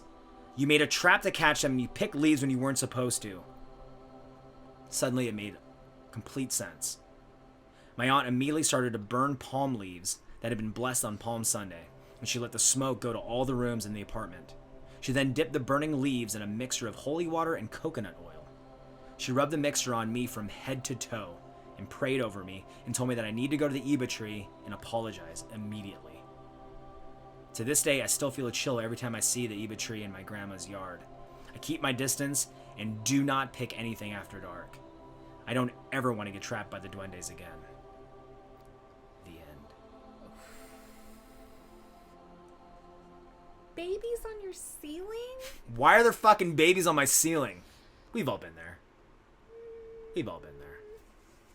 You made a trap to catch them and you picked leaves when you weren't supposed to." Suddenly it made complete sense. My aunt immediately started to burn palm leaves that had been blessed on Palm Sunday, and she let the smoke go to all the rooms in the apartment. She then dipped the burning leaves in a mixture of holy water and coconut oil. She rubbed the mixture on me from head to toe and prayed over me and told me that I need to go to the Iba tree and apologize immediately. To this day, I still feel a chill every time I see the Iba tree in my grandma's yard. I keep my distance and do not pick anything after dark. I don't ever want to get trapped by the duendes again. The end. Babies on your ceiling? Why are there fucking babies on my ceiling? We've all been there. We've all been there.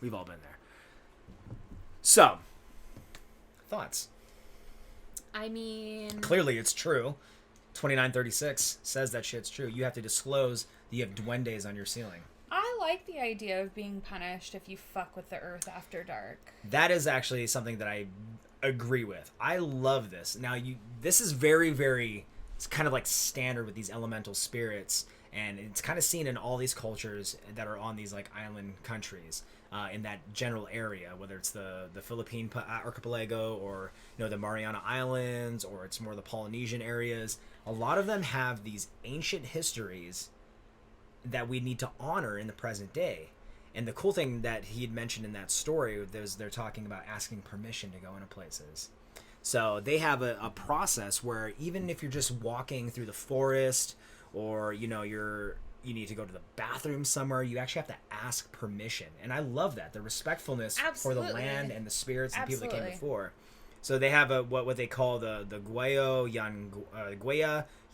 We've all been there. So, thoughts? I mean... Clearly it's true. 2936 says that shit's true. You have to disclose that you have duendes on your ceiling. I like the idea of being punished if you fuck with the earth after dark. That is actually something that I agree with. I love this. Now, this is very, very... It's kind of like standard with these elemental spirits, and it's kind of seen in all these cultures that are on these like island countries in that general area, whether it's the Philippine archipelago or the Mariana Islands, or it's more the Polynesian areas. A lot of them have these ancient histories that we need to honor in the present day. And the cool thing that he had mentioned in that story, they're talking about asking permission to go into places. So they have a process where even if you're just walking through the forest, or you need to go to the bathroom somewhere, you actually have to ask permission. And I love that, the respectfulness for the land and the spirits and people that came before. So they have what they call the Guaya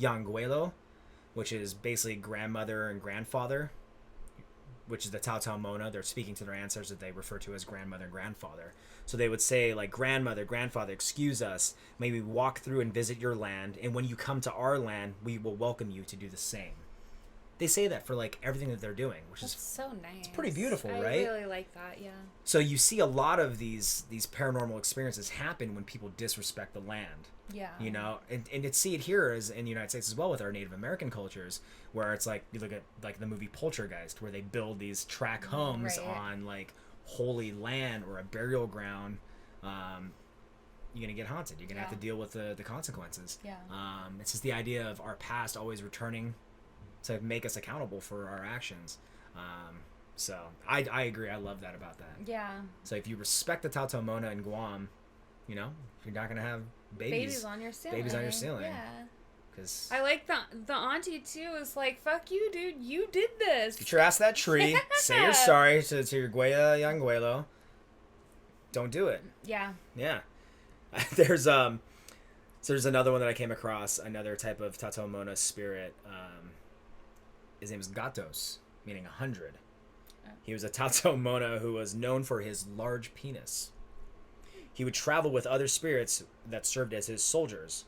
Yanguelo, which is basically grandmother and grandfather, which is the Tautau Mona. They're speaking to their ancestors that they refer to as grandmother and grandfather. So they would say, like, grandmother, grandfather, excuse us. May we walk through and visit your land, and when you come to our land, we will welcome you to do the same. They say that for, like, everything that they're doing, which is so nice. It's pretty beautiful, right? I really like that, yeah. So you see a lot of these paranormal experiences happen when people disrespect the land. Yeah. And it's see it here as in the United States as well with our Native American cultures, where it's like, you look at like the movie Poltergeist, where they build these track homes on like holy land or a burial ground. You're gonna get haunted. You're gonna have to deal with the consequences. Yeah. It's just the idea of our past always returning to make us accountable for our actions. So I agree. I love that about that. Yeah. So if you respect the Tautau Mona in Guam, you're not gonna have babies on your ceiling. Babies on your ceiling. Yeah. Because I like the auntie too. Is like, fuck you, dude. You did this. Get your ass that tree. Say you're sorry to your Guaya Yanguelo. Don't do it. Yeah. Yeah. There's another one that I came across. Another type of Tautau Mona spirit. His name is Gatos, meaning 100. He was a Tautau Mona who was known for his large penis. He would travel with other spirits that served as his soldiers,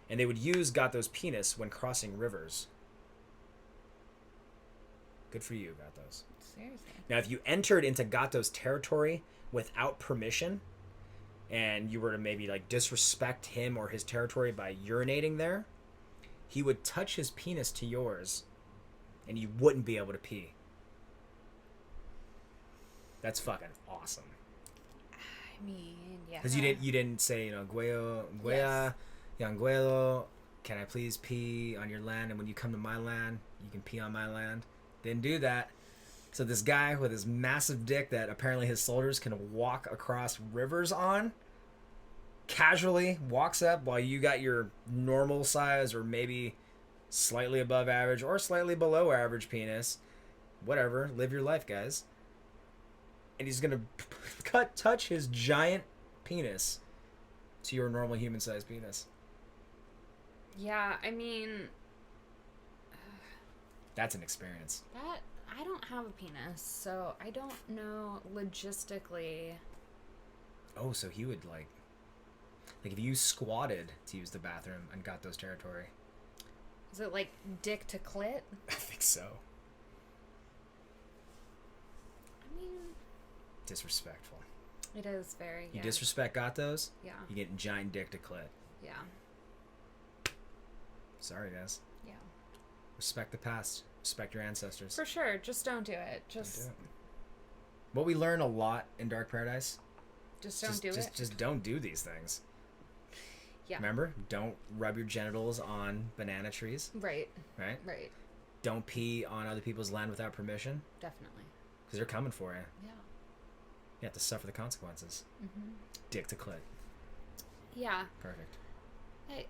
and they would use Gatos' penis when crossing rivers. Good for you, Gatos. Seriously. Now, if you entered into Gatos' territory without permission, and you were to maybe like disrespect him or his territory by urinating there, he would touch his penis to yours, and you wouldn't be able to pee. That's fucking awesome. I mean, yeah. Because you didn't say, Guaya, Yanguelo, can I please pee on your land? And when you come to my land, you can pee on my land. Didn't do that. So this guy with his massive dick that apparently his soldiers can walk across rivers on, casually walks up while you got your normal size or maybe slightly above average or slightly below average penis. Whatever. Live your life, guys. And he's going to touch his giant penis to your normal human-sized penis. Yeah, I mean... That's an experience. I don't have a penis, so I don't know logistically... Oh, so he would like if you squatted to use the bathroom and got those territory. Is it like dick to clit? I think so. I mean, disrespectful. It is very. You disrespect gatos? Yeah. You get giant dick to clit. Yeah. Sorry, guys. Yeah. Respect the past. Respect your ancestors. For sure. Just don't do it. Just. Don't do it. What we learn a lot in Dark Paradise. Just don't do it. Just don't do these things. Yeah. Remember? Don't rub your genitals on banana trees. Right. Right? Right. Don't pee on other people's land without permission. Definitely. Because they're coming for you. Yeah. You have to suffer the consequences. Mm-hmm. Dick to clit. Yeah. Perfect.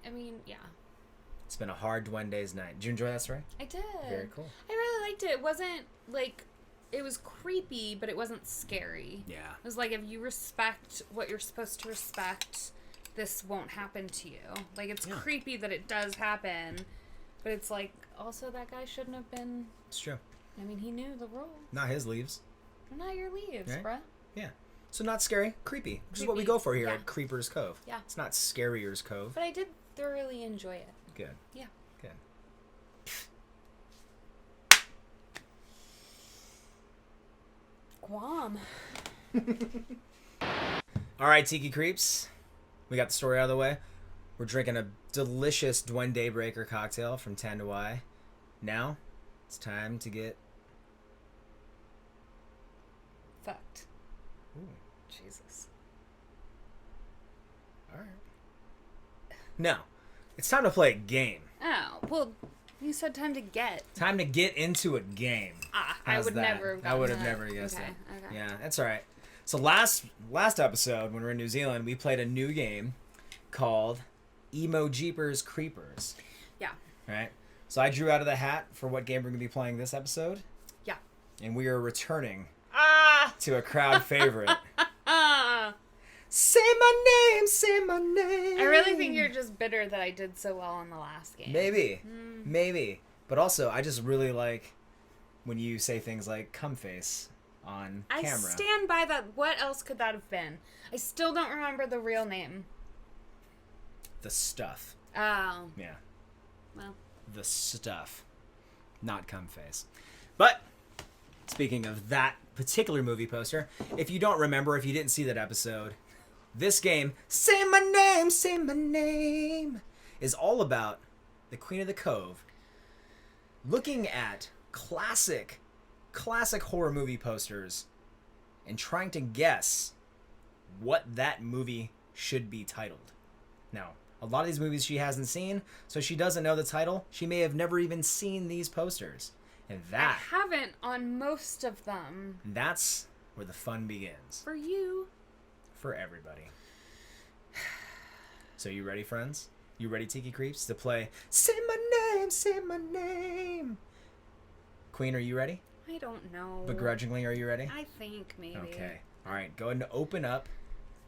I mean, yeah. It's been a hard Duendes night. Did you enjoy that story? I did. Very cool. I really liked it. It wasn't like... It was creepy, but it wasn't scary. Yeah. It was like, if you respect what you're supposed to respect, this won't happen to you. Like, it's creepy that it does happen, but it's like, also that guy shouldn't have been... It's true. I mean, he knew the rules. Not his leaves. They're not your leaves, right? bruh. Yeah. So not scary, creepy. Which is what we go for here at Creepers Cove. Yeah. It's not Scarier's Cove. But I did thoroughly enjoy it. Good. Yeah. Good. Guam. All right, Tiki Creeps. We got the story out of the way. We're drinking a delicious Duende Breaker cocktail from Tanduay. Now, it's time to get... Fucked. Ooh. Jesus. All right. No. It's time to play a game. Oh, well, you said time to get. Time to get into a game. I would never have gotten I would have that. never guessed Okay, it. okay. Yeah, that's all right. So last episode, when we were in New Zealand, we played a new game called Emo Jeepers Creepers. Yeah. Right? So I drew out of the hat for what game we're going to be playing this episode. Yeah. And we are returning to a crowd favorite. Say my name, say my name. I really think you're just bitter that I did so well in the last game. Maybe. But also, I just really like when you say things like "cum face" on camera. I stand by that. What else could that have been? I still don't remember the real name. The Stuff. Oh. Yeah. Well. The Stuff. Not cum face. But, speaking of that particular movie poster, if you don't remember, if you didn't see that episode, this game, Say My Name, is all about the Queen of the Cove looking at classic horror movie posters and trying to guess what that movie should be titled. Now, a lot of these movies she hasn't seen, so she doesn't know the title. She may have never even seen these posters. And I haven't on most of them. That's where the fun begins. For you. For everybody. So you ready, friends? You ready, Tiki Creeps, to play Say My Name? Queen, are you ready? I don't know. Begrudgingly, are you ready? I think maybe. Okay. All right. Go ahead and open up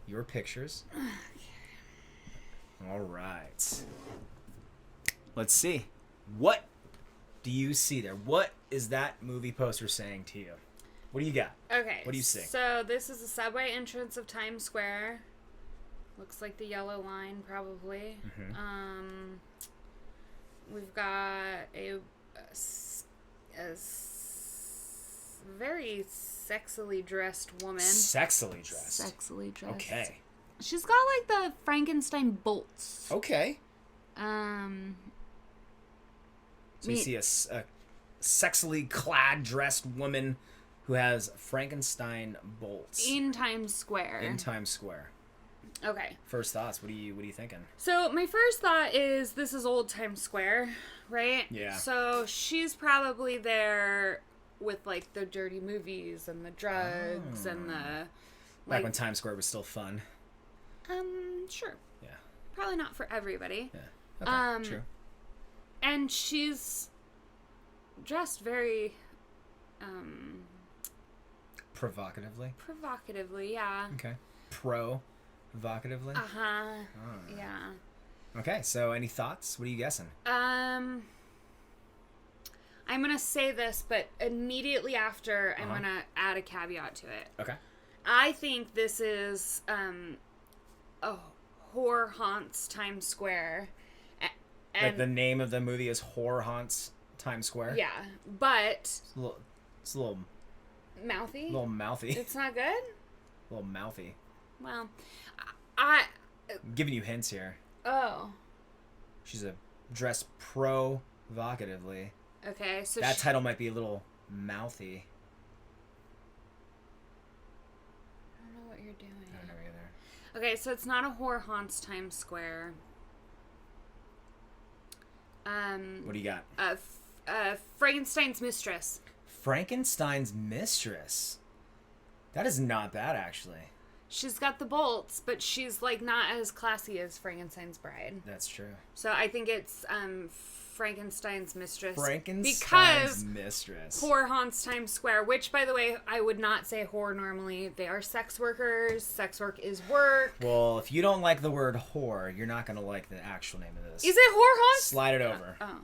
your pictures. All right. Let's see. What do you see there? What is that movie poster saying to you? What do you got? Okay. What do you see? So this is the subway entrance of Times Square. Looks like the yellow line, probably. Mm-hmm. We've got a very sexily dressed woman. Sexily dressed. Sexily dressed. Okay. She's got like the Frankenstein bolts. Okay. So you see a sexily clad, dressed woman who has Frankenstein bolts in Times Square. Okay. First thoughts. What are you thinking? So my first thought is this is old Times Square, right? Yeah. So she's probably there with like the dirty movies and the drugs and the back when Times Square was still fun. Sure. Yeah. Probably not for everybody. Yeah. Okay. True. And she's dressed very provocatively. Provocatively, yeah. Okay. Provocatively. Yeah. Okay. So, any thoughts? What are you guessing? I'm gonna say this, but immediately after, I'm gonna add a caveat to it. Okay. I think this is a Whore Haunts Times Square. And Like the name of the movie is Whore Haunts Times Square? Yeah, but... It's a little... Mouthy? A little mouthy. It's not good? A little mouthy. Well, I'm giving you hints here. Oh. She's dressed provocatively. Okay, so that title might be a little mouthy. I don't know what you're doing. I don't know either. Okay, so it's not a Whore Haunts Times Square. What do you got? Frankenstein's Mistress. Frankenstein's Mistress. That is not bad, actually. She's got the bolts, but she's like not as classy as Frankenstein's Bride. That's true. So I think it's Frankenstein's Mistress. Frankenstein's Mistress. Whore Haunts Times Square, which, by the way, I would not say whore normally. They are sex workers. Sex work is work. Well, if you don't like the word whore, you're not going to like the actual name of this. Is it Whore Haunts? Slide it over. Oh.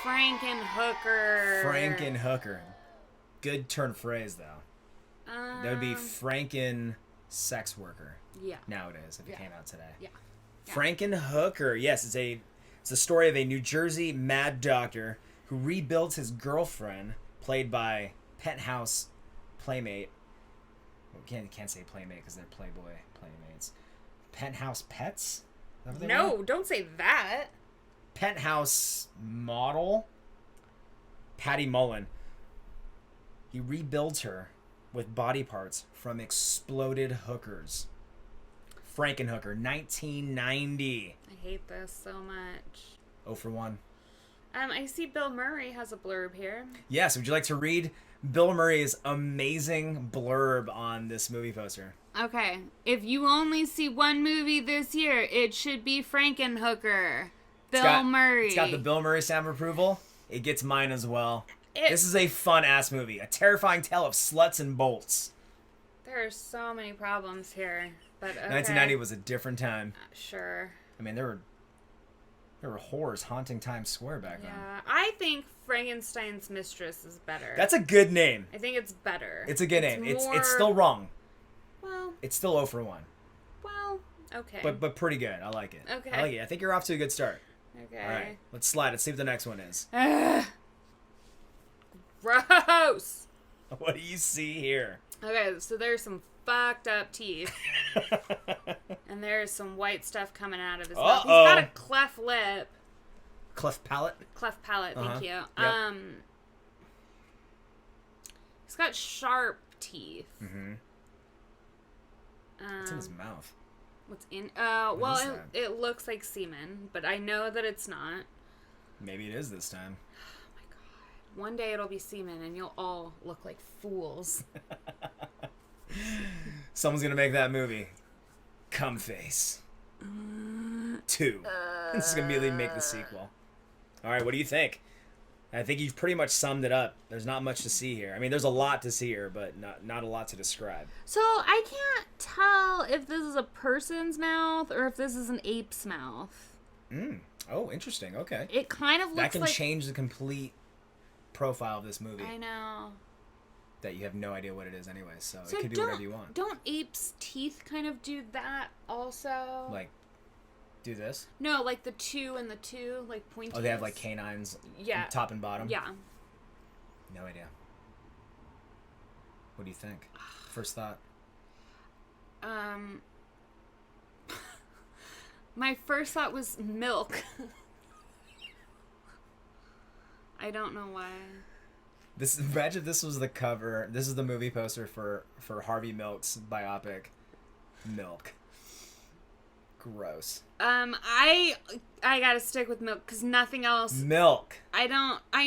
Frankenhooker. Frankenhooker. Good turn phrase, though. That would be Franken sex worker. Yeah. Nowadays, if it came out today. Yeah. Frankenhooker. Yes, it's the story of a New Jersey mad doctor who rebuilds his girlfriend, played by penthouse playmate. Well, can't say playmate because they're Playboy playmates. Penthouse pets? No, don't say that. Penthouse model Patty Mullen. He rebuilds her with body parts from exploded hookers. Frankenhooker, 1990. I hate this so much. 0 for 1. I see Bill Murray has a blurb here. Yes, would you like to read Bill Murray's amazing blurb on this movie poster? Okay. If you only see one movie this year, it should be Frankenhooker. Bill Murray. It's got the Bill Murray stamp of approval. It gets mine as well. This is a fun-ass movie. A terrifying tale of sluts and bolts. There are so many problems here. But okay. 1990 was a different time. Sure. I mean, there were whores haunting Times Square back then. Yeah, I think Frankenstein's Mistress is better. That's a good name. I think it's better. It's a good name. It's still wrong. Well. It's still 0 for 1. Well, okay. But pretty good. I like it. Okay. I like it. I think you're off to a good start. Okay. All right. Let's slide. Let's see what the next one is. Gross. What do you see here? Okay, so there's some fucked up teeth. And there's some white stuff coming out of his mouth. He's got a cleft lip. Cleft palate? Cleft palate, thank you. Yep. He's got sharp teeth. Mm-hmm. What's in his mouth? What's in? Well, it looks like semen, but I know that it's not. Maybe it is this time. Oh my god. One day it'll be semen and you'll all look like fools. Someone's gonna make that movie. Cum Face 2. This is gonna immediately make the sequel. Alright, what do you think? I think you've pretty much summed it up. There's not much to see here. I mean, there's a lot to see here, but not a lot to describe. So, I can't tell if this is a person's mouth or if this is an ape's mouth. Oh, interesting. Okay. It kind of looks like... That can change the complete profile of this movie. I know. That you have no idea what it is anyway, so it could be whatever you want. Don't apes' teeth kind of do that also? Like, do this? No, like the two and the two, like pointy. Oh, they have like canines, top and bottom? Yeah. No idea. What do you think? First thought? My first thought was milk. I don't know why. Imagine this was the cover. This is the movie poster for Harvey Milk's biopic, Milk. Gross. I gotta stick with milk because nothing else. Milk. I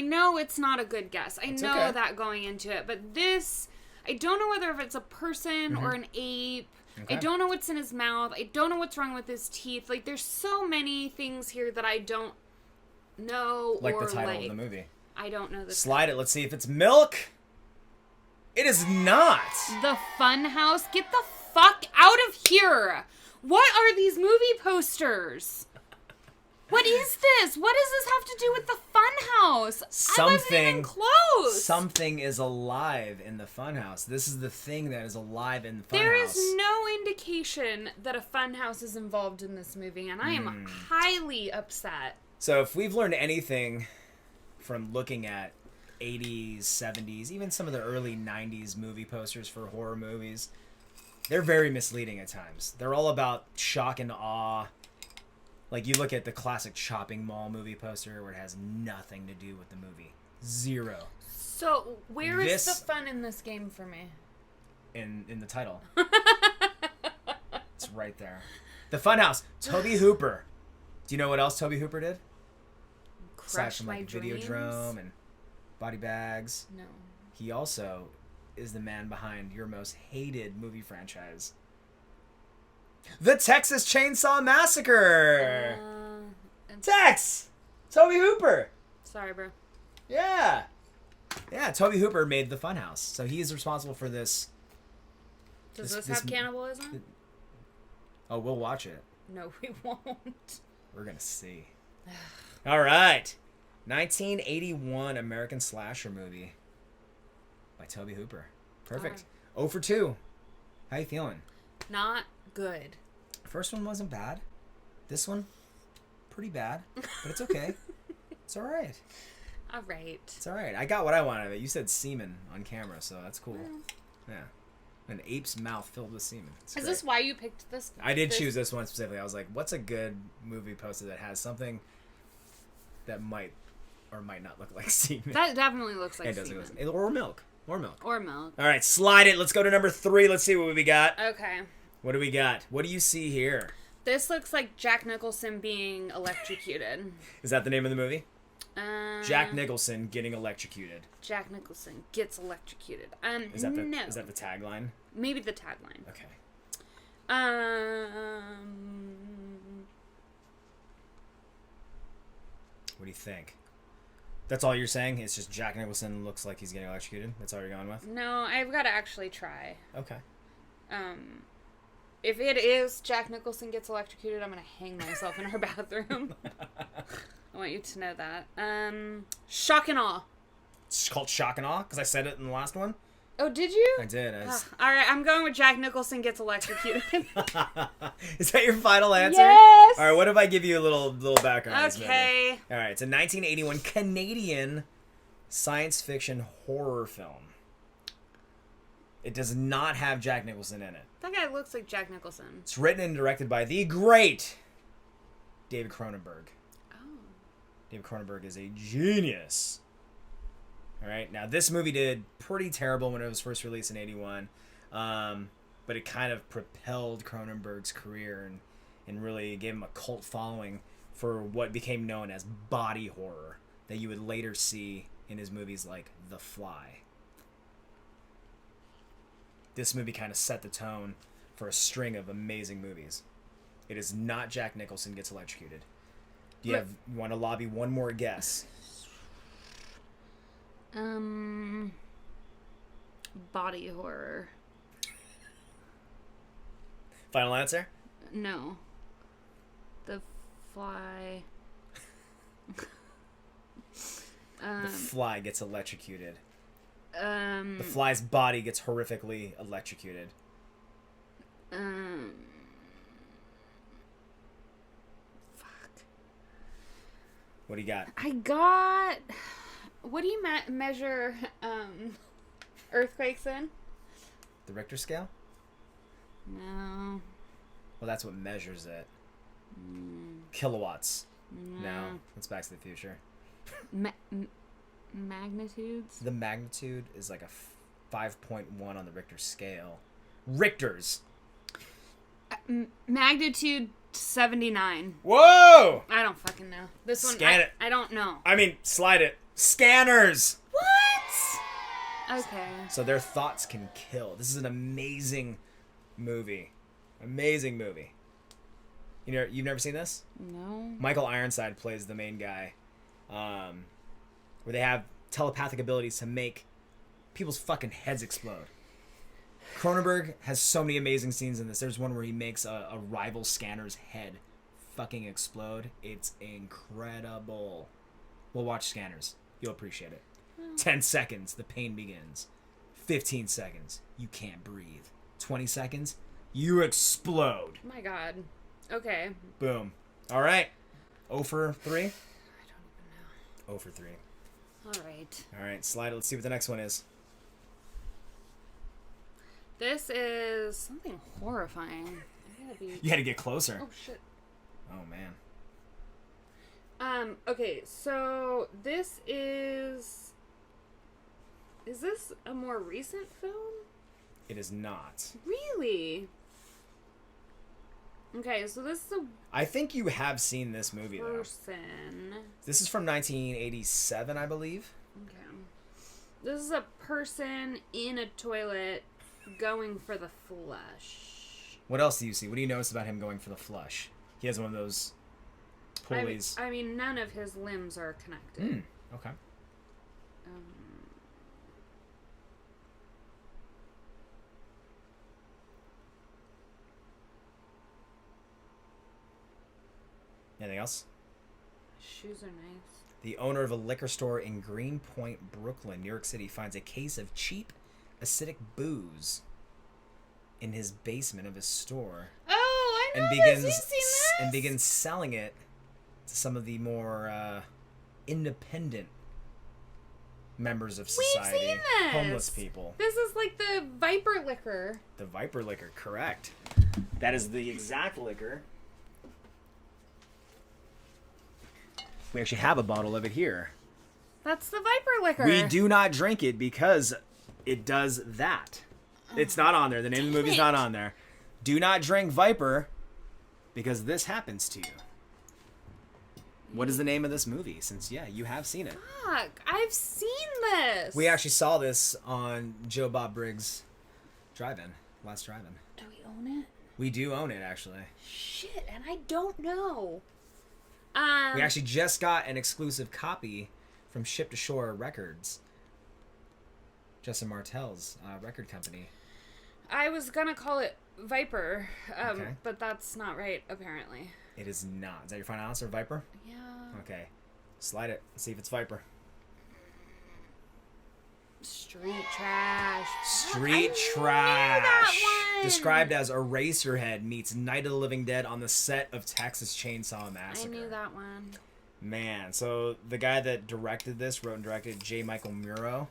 know it's not a good guess. I know okay. that going into it, but this, I don't know whether if it's a person or an ape. Okay. I don't know what's in his mouth. I don't know what's wrong with his teeth. Like, there's so many things here that I don't know like or the title of the movie. I don't know the Slide it. Let's see if it's Milk. It is not. The Funhouse. Get the fuck out of here. What are these movie posters? What is this? What does this have to do with the funhouse? I wasn't even close. Something is alive in the funhouse. This is the thing that is alive in the funhouse. There is no indication that a funhouse is involved in this movie, and I am highly upset. So if we've learned anything from looking at 80s, 70s, even some of the early 90s movie posters for horror movies, they're very misleading at times. They're all about shock and awe. Like, you look at the classic Chopping Mall movie poster where it has nothing to do with the movie. Zero. So, where is the fun in this game for me? In the title. It's right there. The Funhouse. Toby Hooper. Do you know what else Toby Hooper did? Crush from, My like, Dreams? Videodrome and Body Bags. No. He also is the man behind your most hated movie franchise. The Texas Chainsaw Massacre! Tex! Toby Hooper! Sorry, bro. Yeah! Yeah, Toby Hooper made the Funhouse. So he is responsible for this. Does this have cannibalism? Oh, we'll watch it. No, we won't. We're gonna see. All right. 1981 American slasher movie by Toby Hooper. Perfect. 0 for 2. How you feeling? Not good. First one wasn't bad. This one, pretty bad. But it's okay. It's all right. All right. It's all right. I got what I wanted of it. You said semen on camera, so that's cool. Yeah. An ape's mouth filled with semen. Is this why you picked this? I did choose this one specifically. I was like, what's a good movie poster that has something that might or might not look like semen? That definitely looks like semen. semen. Or milk. Or milk. Or milk. All right, slide it. Let's go to number 3. Let's see what we got. Okay. What do we got? What do you see here? This looks like Jack Nicholson being electrocuted. Is that the name of the movie? Jack Nicholson getting electrocuted. Jack Nicholson gets electrocuted. Is that the, no. Is that the tagline? Maybe the tagline. Okay. What do you think? That's all you're saying? It's just Jack Nicholson looks like he's getting electrocuted? That's all you're going with? No, I've got to actually try. Okay. If it is Jack Nicholson gets electrocuted, I'm going to hang myself in her bathroom. I want you to know that. Shock and Awe. It's called Shock and Awe? Because I said it in the last one? Oh, did you? I did. All right, I'm going with Jack Nicholson gets electrocuted. Is that your final answer? Yes! All right, what if I give you a little background? Okay. All right, it's a 1981 Canadian science fiction horror film. It does not have Jack Nicholson in it. That guy looks like Jack Nicholson. It's written and directed by the great David Cronenberg. Oh. David Cronenberg is a genius. All right, now this movie did pretty terrible when it was first released in 81, but it kind of propelled Cronenberg's career and really gave him a cult following for what became known as body horror that you would later see in his movies like The Fly. This movie kind of set the tone for a string of amazing movies. It is not Jack Nicholson gets electrocuted. Do you want to lobby one more guess? Body horror. Final answer? No. The Fly. The Fly gets electrocuted. The Fly's body gets horrifically electrocuted. Fuck. What do you got? I got... What do you measure earthquakes in? The Richter scale? No. Well, that's what measures it. Kilowatts. No. That's Back to the Future. Magnitudes? The magnitude is like a 5.1 on the Richter scale. Richters. Magnitude 79. Whoa! I don't fucking know. This one, Scan it. I don't know. I mean, slide it. Scanners! What? Okay. So their thoughts can kill. This is an amazing movie. Amazing movie. You've never seen this? No. Michael Ironside plays the main guy. Where they have telepathic abilities to make people's fucking heads explode. Cronenberg has so many amazing scenes in this. There's one where he makes a rival scanner's head fucking explode. It's incredible. We'll watch Scanners. You'll appreciate it. 10 seconds, the pain begins. 15 seconds, you can't breathe. 20 seconds, you explode. Oh my god. Okay. Boom. All right. 0 for 3? I don't even know. 0 for 3. All right, slide it. Let's see what the next one is. This is something horrifying. You had to get closer. Oh, shit. Oh, man. Okay, so this is... Is this a more recent film? It is not. Really? Okay, so this is a I think you have seen this movie, person. though. This is from 1987, I believe. Okay. This is a person in a toilet going for the flush. What else do you see? What do you notice about him going for the flush? He has one of those pulleys. I mean, none of his limbs are connected. Okay. Anything else? Shoes are nice. The owner of a liquor store in Greenpoint, Brooklyn, New York City, finds a case of cheap, acidic booze in his basement of his store. Oh, I know and begins selling it to some of the more independent members of society. We've seen this. Homeless people. This is like the Viper liquor. The Viper liquor, correct. That is the exact liquor. We actually have a bottle of it here. That's the Viper liquor. We do not drink it because it does that. It's not on there. The name of the movie's not on there. Do not drink Viper because this happens to you. What is the name of this movie? Since, yeah, you have seen it. Fuck, I've seen this. We actually saw this on Joe Bob Briggs' drive-in, last drive-in. Do we own it? We do own it, actually. Shit, and I don't know. We actually just got an exclusive copy from Ship to Shore Records. Justin Martel's record company. I was gonna call it Viper, Okay. but that's not right, apparently. It is not. Is that your final answer, Viper? Yeah. Okay. Slide it. Let's see if it's Viper. Street trash. Street trash. That one. Described as Eraserhead meets Night of the Living Dead on the set of Texas Chainsaw Massacre. I knew that one. Man, so the guy that directed this, wrote and directed, J. Michael Muro,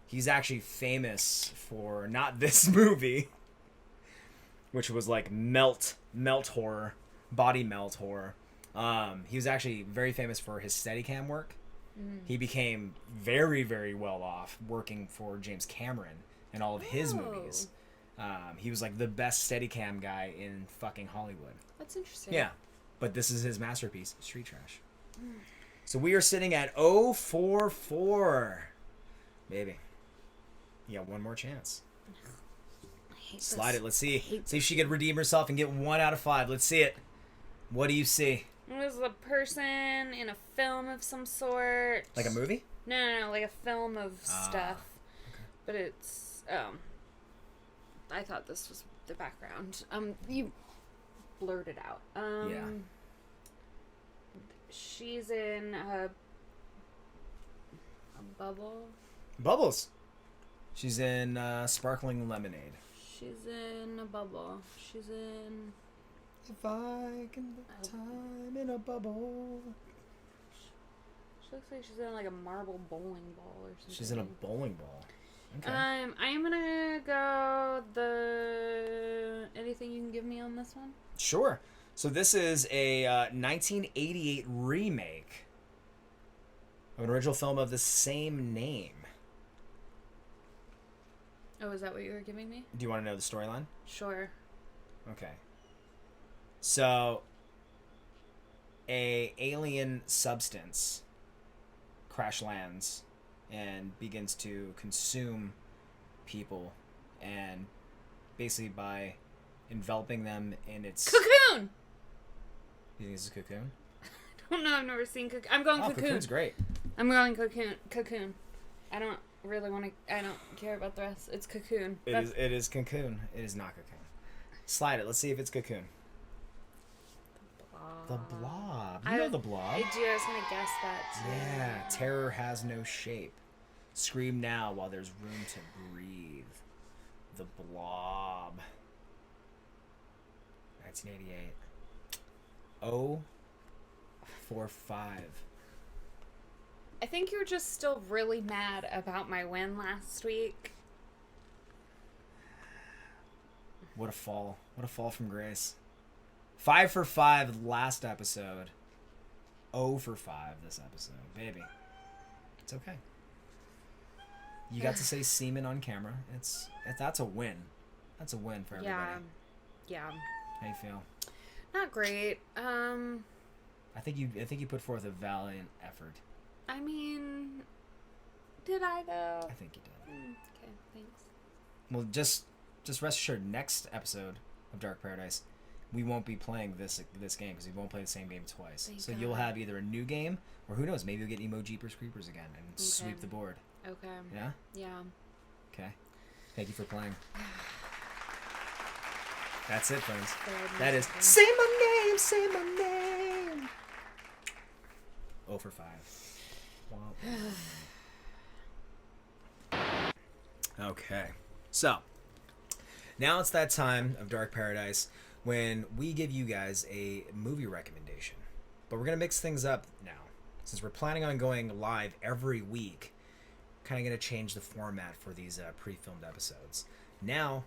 he's actually famous for not this movie, which was like melt horror, body melt horror. He was actually very famous for his Steadicam work. He became very, very well off working for James Cameron in all of his movies. He was like the best Steadicam guy in fucking Hollywood. That's interesting. Yeah, but this is his masterpiece, Street Trash. So we are sitting at 0-4-4. Baby. You got one more chance. Slide it. Let's see. See if she can redeem herself and get 1 out of 5. Let's see it. What do you see? It was a person in a film of some sort. Like a movie? No, like a film of stuff. Okay. But it's I thought this was the background. You blurted out. Yeah. She's in a bubble. Bubbles. She's in Sparkling Lemonade. She's in a bubble. She's in... If I can get time in a bubble. She looks like she's in like a marble bowling ball or something. She's in a bowling ball. Okay. I'm gonna go the... Anything you can give me on this one? Sure. So this is a 1988 remake of an original film of the same name. Oh, is that what you were giving me? Do you want to know the storyline? Sure. Okay. So, a alien substance crash lands and begins to consume people, and basically by enveloping them in its... Cocoon! You think it's a cocoon? I don't know, I've never seen Cocoon. I'm going Cocoon. Cocoon's great. I'm going Cocoon. I don't really want to... I don't care about the rest. It's Cocoon. It is Cocoon. It is not Cocoon. Slide it. Let's see if it's Cocoon. The Blob. You know The Blob. I do. I was going to guess that, too. Yeah. Terror has no shape. Scream now while there's room to breathe. The Blob. 1988. 045. I think you're just still really mad about my win last week. What a fall. What a fall from grace. 5 for 5 last episode. 0 for 5 this episode. Baby. It's okay. You got to say semen on camera. That's a win. That's a win for everybody. Yeah. How you feel? Not great. I think you put forth a valiant effort. I mean, did I though? I think you did. Okay, thanks. Well, just rest assured, next episode of Dark Paradise, we won't be playing this game because we won't play the same game twice. Thank so God. You'll have either a new game or who knows, maybe you'll get Emo Jeepers Creepers again and sweep the board. Okay. Yeah? Yeah. Okay. Thank you for playing. That's it, friends. That is say my name, say my name. 0 for 5. Okay. So, now it's that time of Dark Paradise when we give you guys a movie recommendation. But we're going to mix things up now. Since we're planning on going live every week, kind of going to change the format for these pre-filmed episodes. Now,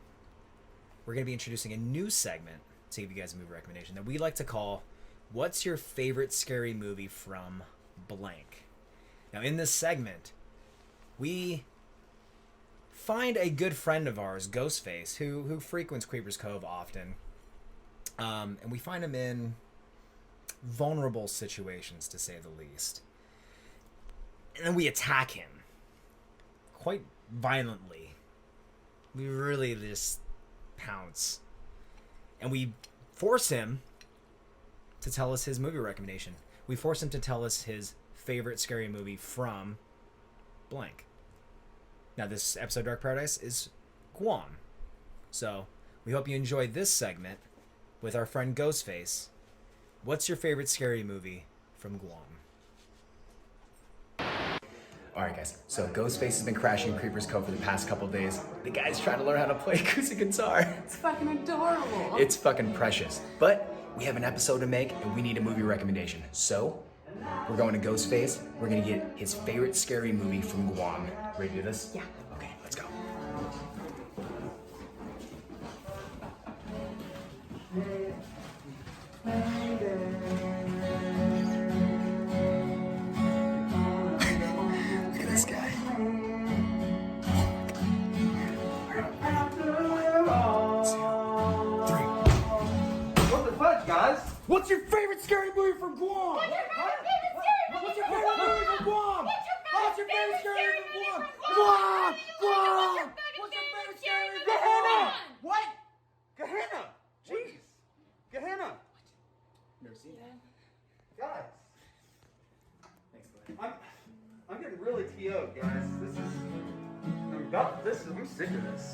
we're going to be introducing a new segment to give you guys a movie recommendation that we like to call What's Your Favorite Scary Movie from Blank? Now, in this segment, we find a good friend of ours, Ghostface, who frequents Creepers Cove often. And we find him in vulnerable situations, to say the least. And then we attack him quite violently. We really just pounce. And we force him to tell us his movie recommendation. We force him to tell us his favorite scary movie from blank. Now, this episode of Dark Paradise is Guam. So, we hope you enjoyed this segment with our friend Ghostface. What's your favorite scary movie from Guam? Alright guys, so Ghostface has been crashing Creepers Cove for the past couple days. The guy's trying to learn how to play acoustic guitar. It's fucking adorable. It's fucking precious. But we have an episode to make and we need a movie recommendation. So, we're going to Ghostface. We're gonna get his favorite scary movie from Guam. Ready to do this? Yeah. Okay, let's go. Look at this guy. What the fudge, guys? What's your favorite scary movie from Guam? What's your favorite scary movie? What's your favorite movie from Guam? What's your favorite scary movie from Guam? Guam! Guam! What's your favorite scary movie? Gehenna! What? Gehenna! Jeez. Gehenna. Never seen that. Guys. I'm getting really TO'd, guys. I'm sick of this.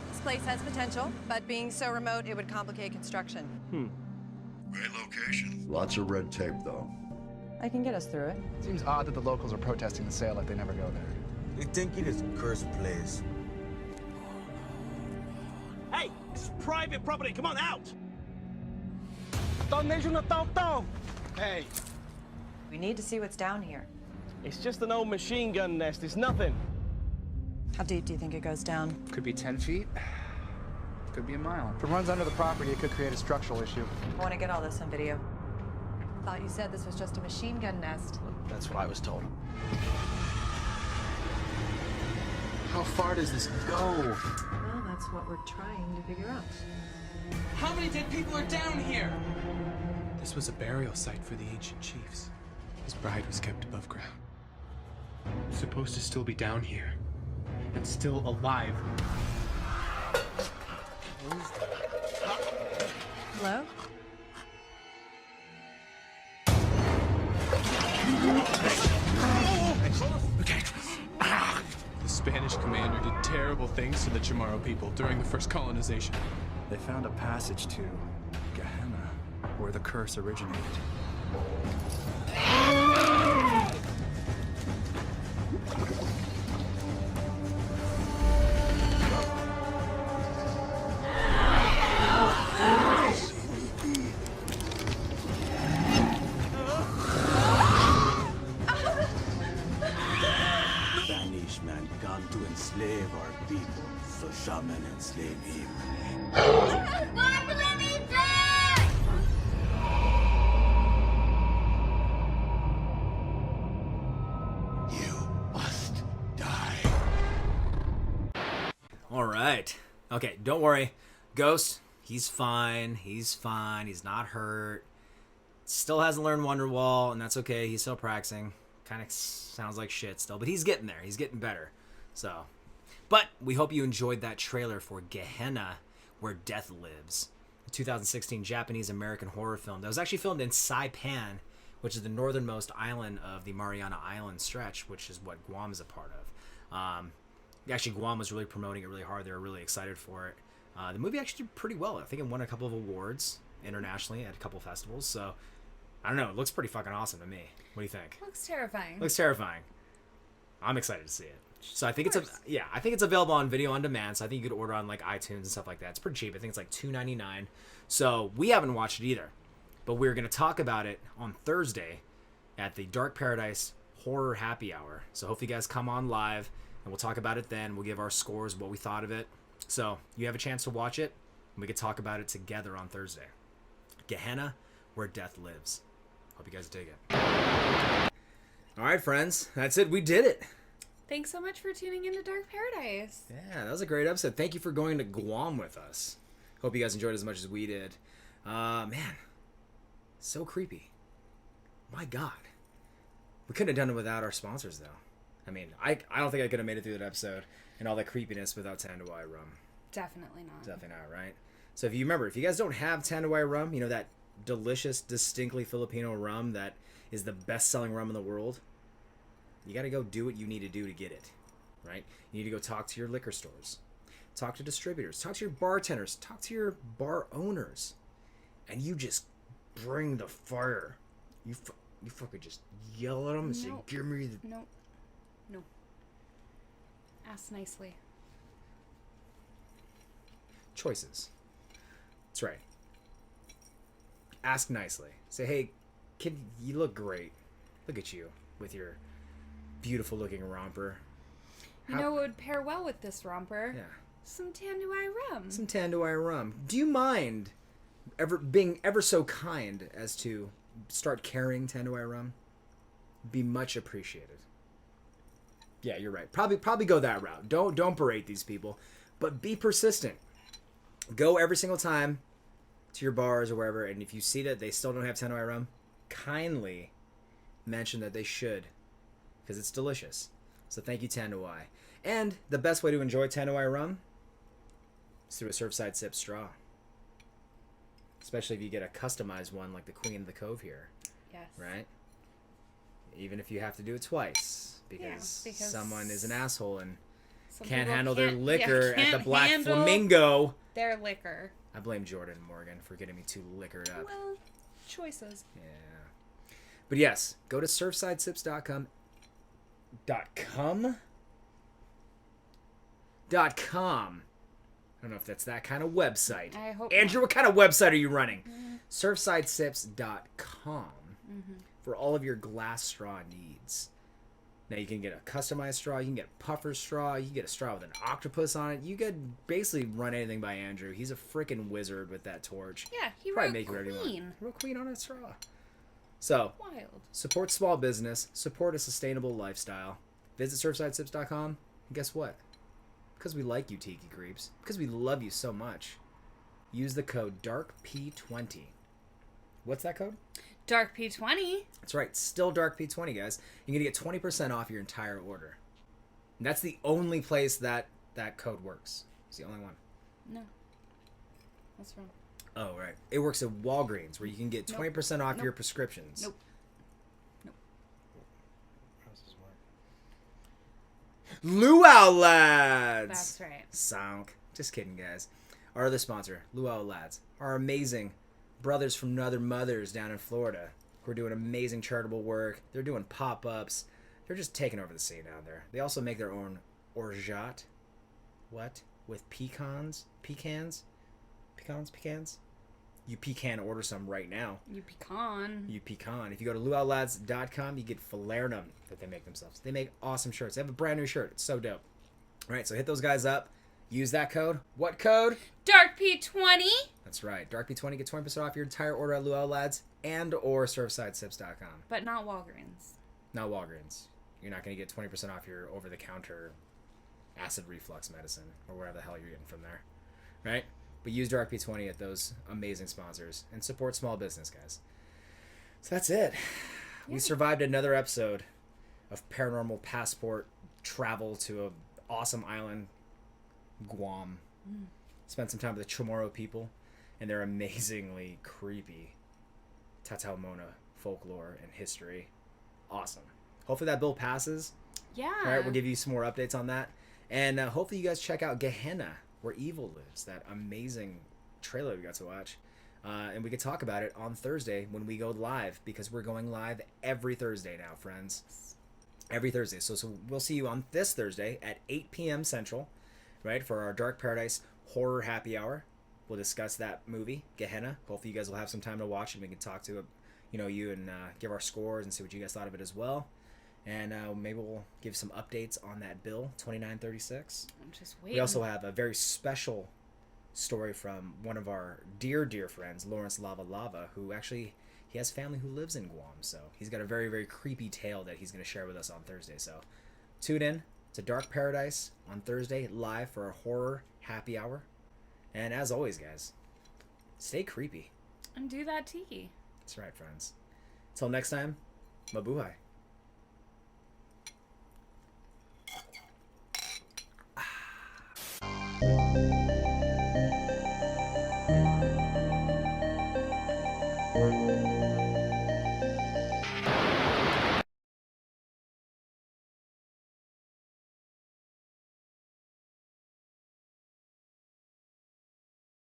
This place has potential, but being so remote, it would complicate construction. Great location. Lots of red tape, though. I can get us through it. Seems odd that the locals are protesting the sale like they never go there. You think it is a cursed place? Hey, it's private property. Come on, out! Hey, We need to see what's down here. It's just an old machine gun nest. It's nothing. How deep do you think it goes down? could be 10 feet. Could be a mile. If it runs under the property, it could create a structural issue. I want to get all this on video. Thought you said this was just a machine gun nest. That's what I was told. How far does this go? Well, that's what we're trying to figure out. How many dead people are down here? This was a burial site for the ancient chiefs. His bride was kept above ground. Supposed to still be down here. And still alive. Hello? The Spanish commander did terrible things to the Chamorro people during the first colonization. They found a passage to Gehenna, where the curse originated. Spanish man come to enslave our people, so shaman enslave him. All right. Okay, don't worry. Ghost, he's fine. He's fine. He's not hurt. Still hasn't learned Wonderwall, and that's okay. He's still practicing. Kind of sounds like shit still, but he's getting there. He's getting better. So, but we hope you enjoyed that trailer for Gehenna, Where Death Lives, a 2016 Japanese-American horror film that was actually filmed in Saipan, which is the northernmost island of the Mariana Island stretch, which is what Guam is a part of. Actually, Guam was really promoting it really hard. They were really excited for it. The movie actually did pretty well. I think it won a couple of awards internationally at a couple of festivals. So, I don't know. It looks pretty fucking awesome to me. What do you think? Looks terrifying. Looks terrifying. I'm excited to see it. So I think I think it's available on video on demand. So I think you could order on like iTunes and stuff like that. It's pretty cheap. I think it's like $2.99. So we haven't watched it either, but we're gonna talk about it on Thursday at the Dark Paradise Horror Happy Hour. So hopefully you guys come on live and we'll talk about it then. We'll give our scores, what we thought of it. So you have a chance to watch it, and we could talk about it together on Thursday. Gehenna, Where Death Lives. Hope you guys dig it. All right, friends. That's it. We did it. Thanks so much for tuning into Dark Paradise. Yeah, that was a great episode. Thank you for going to Guam with us. Hope you guys enjoyed it as much as we did. Man, so creepy. My God. We couldn't have done it without our sponsors, though. I mean, I don't think I could have made it through that episode and all that creepiness without Tanduay Rum. Definitely not. Definitely not, right? So if you remember, if you guys don't have Tanduay Rum, you know, that delicious, distinctly Filipino rum that is the best-selling rum in the world, you got to go do what you need to do to get it, right? You need to go talk to your liquor stores, talk to distributors, talk to your bartenders, talk to your bar owners, and you just bring the fire. You fucking just yell at them and say, "Give me the..." No. Ask nicely. Choices. That's right. Ask nicely. Say, "Hey, kid, you look great. Look at you with your beautiful looking romper." You know what would pair well with this romper? Yeah. Some Tanduay Rum. Some Tanduay Rum. Do you mind being ever so kind as to start carrying Tanduay Rum? Be much appreciated. Yeah, you're right. Probably go that route. Don't berate these people, but be persistent. Go every single time to your bars or wherever, and if you see that they still don't have Tanduay Rum, kindly mention that they should, because it's delicious. So thank you, Tanduay. And the best way to enjoy Tanduay Rum is through a Surfside Sips straw. Especially if you get a customized one like the Queen of the Cove here. Yes. Right? Even if you have to do it twice. Because someone is an asshole and can't handle their liquor at the Black Flamingo. Their liquor. I blame Jordan and Morgan for getting me too liquored up. Well, choices. Yeah. But yes, go to surfsidesips.com. .com? .com. I don't know if that's that kind of website. I hope Andrew, what kind of website are you running? Surfsidesips.com for all of your glass straw needs. Now you can get a customized straw, you can get a puffer straw, you can get a straw with an octopus on it. You could basically run anything by Andrew. He's a freaking wizard with that torch. Yeah, he Probably wrote make Queen. He wrote Queen on a straw. So, Wild. Support small business, support a sustainable lifestyle. Visit surfsidesips.com, and guess what? Because we like you, Tiki Creeps, because we love you so much, use the code DARKP20. What's that code? DarkP20. That's right, still DarkP20, guys. You're going to get 20% off your entire order. And that's the only place that code works. It's the only one. No. What's wrong? Oh, right. It works at Walgreens, where you can get 20% off your prescriptions. Nope. Luau Lads. That's right. Sonk. Just kidding, guys. Our other sponsor, Luau Lads, our amazing brothers from other mothers down in Florida who are doing amazing charitable work. They're doing pop-ups. They're just taking over the scene down there. They also make their own orgeat. What? With pecans? Pecans? You pecan order some right now. You pecan. If you go to luaulads.com, you get falernum that they make themselves. They make awesome shirts. They have a brand new shirt. It's so dope. All right, so hit those guys up. Use that code. What code? DarkP20. That's right. DarkP20. Get 20% off your entire order at Luau Lads and or SurfsideSips.com. But not Walgreens. Not Walgreens. You're not going to get 20% off your over-the-counter acid reflux medicine or whatever the hell you're getting from there. Right? But use DarkP20 at those amazing sponsors and support small business, guys. So that's it. Yeah. We survived another episode of Paranormal Passport travel to an awesome island, Guam. Spent some time with the Chamorro people and their amazingly creepy Tatao Mona folklore and history. Awesome. Hopefully that bill passes. Yeah. All right, we'll give you some more updates on that. And hopefully you guys check out Gehenna, Where Evil Lives, that amazing trailer we got to watch. And we could talk about it on Thursday when we go live, because we're going live every Thursday now, friends. Every Thursday. So we'll see you on this Thursday at 8 p.m. Central, right, for our Dark Paradise Horror Happy Hour. We'll discuss that movie, Gehenna. Hopefully you guys will have some time to watch and we can talk to you and give our scores and see what you guys thought of it as well. And maybe we'll give some updates on that bill, 2936. I'm just waiting. We also have a very special story from one of our dear, dear friends, Lawrence Lava Lava, who actually, he has family who lives in Guam. So he's got a very, very creepy tale that he's going to share with us on Thursday. So tune in to Dark Paradise on Thursday, live for a horror happy hour. And as always, guys, stay creepy. And do that tiki. That's right, friends. Until next time, mabuhay.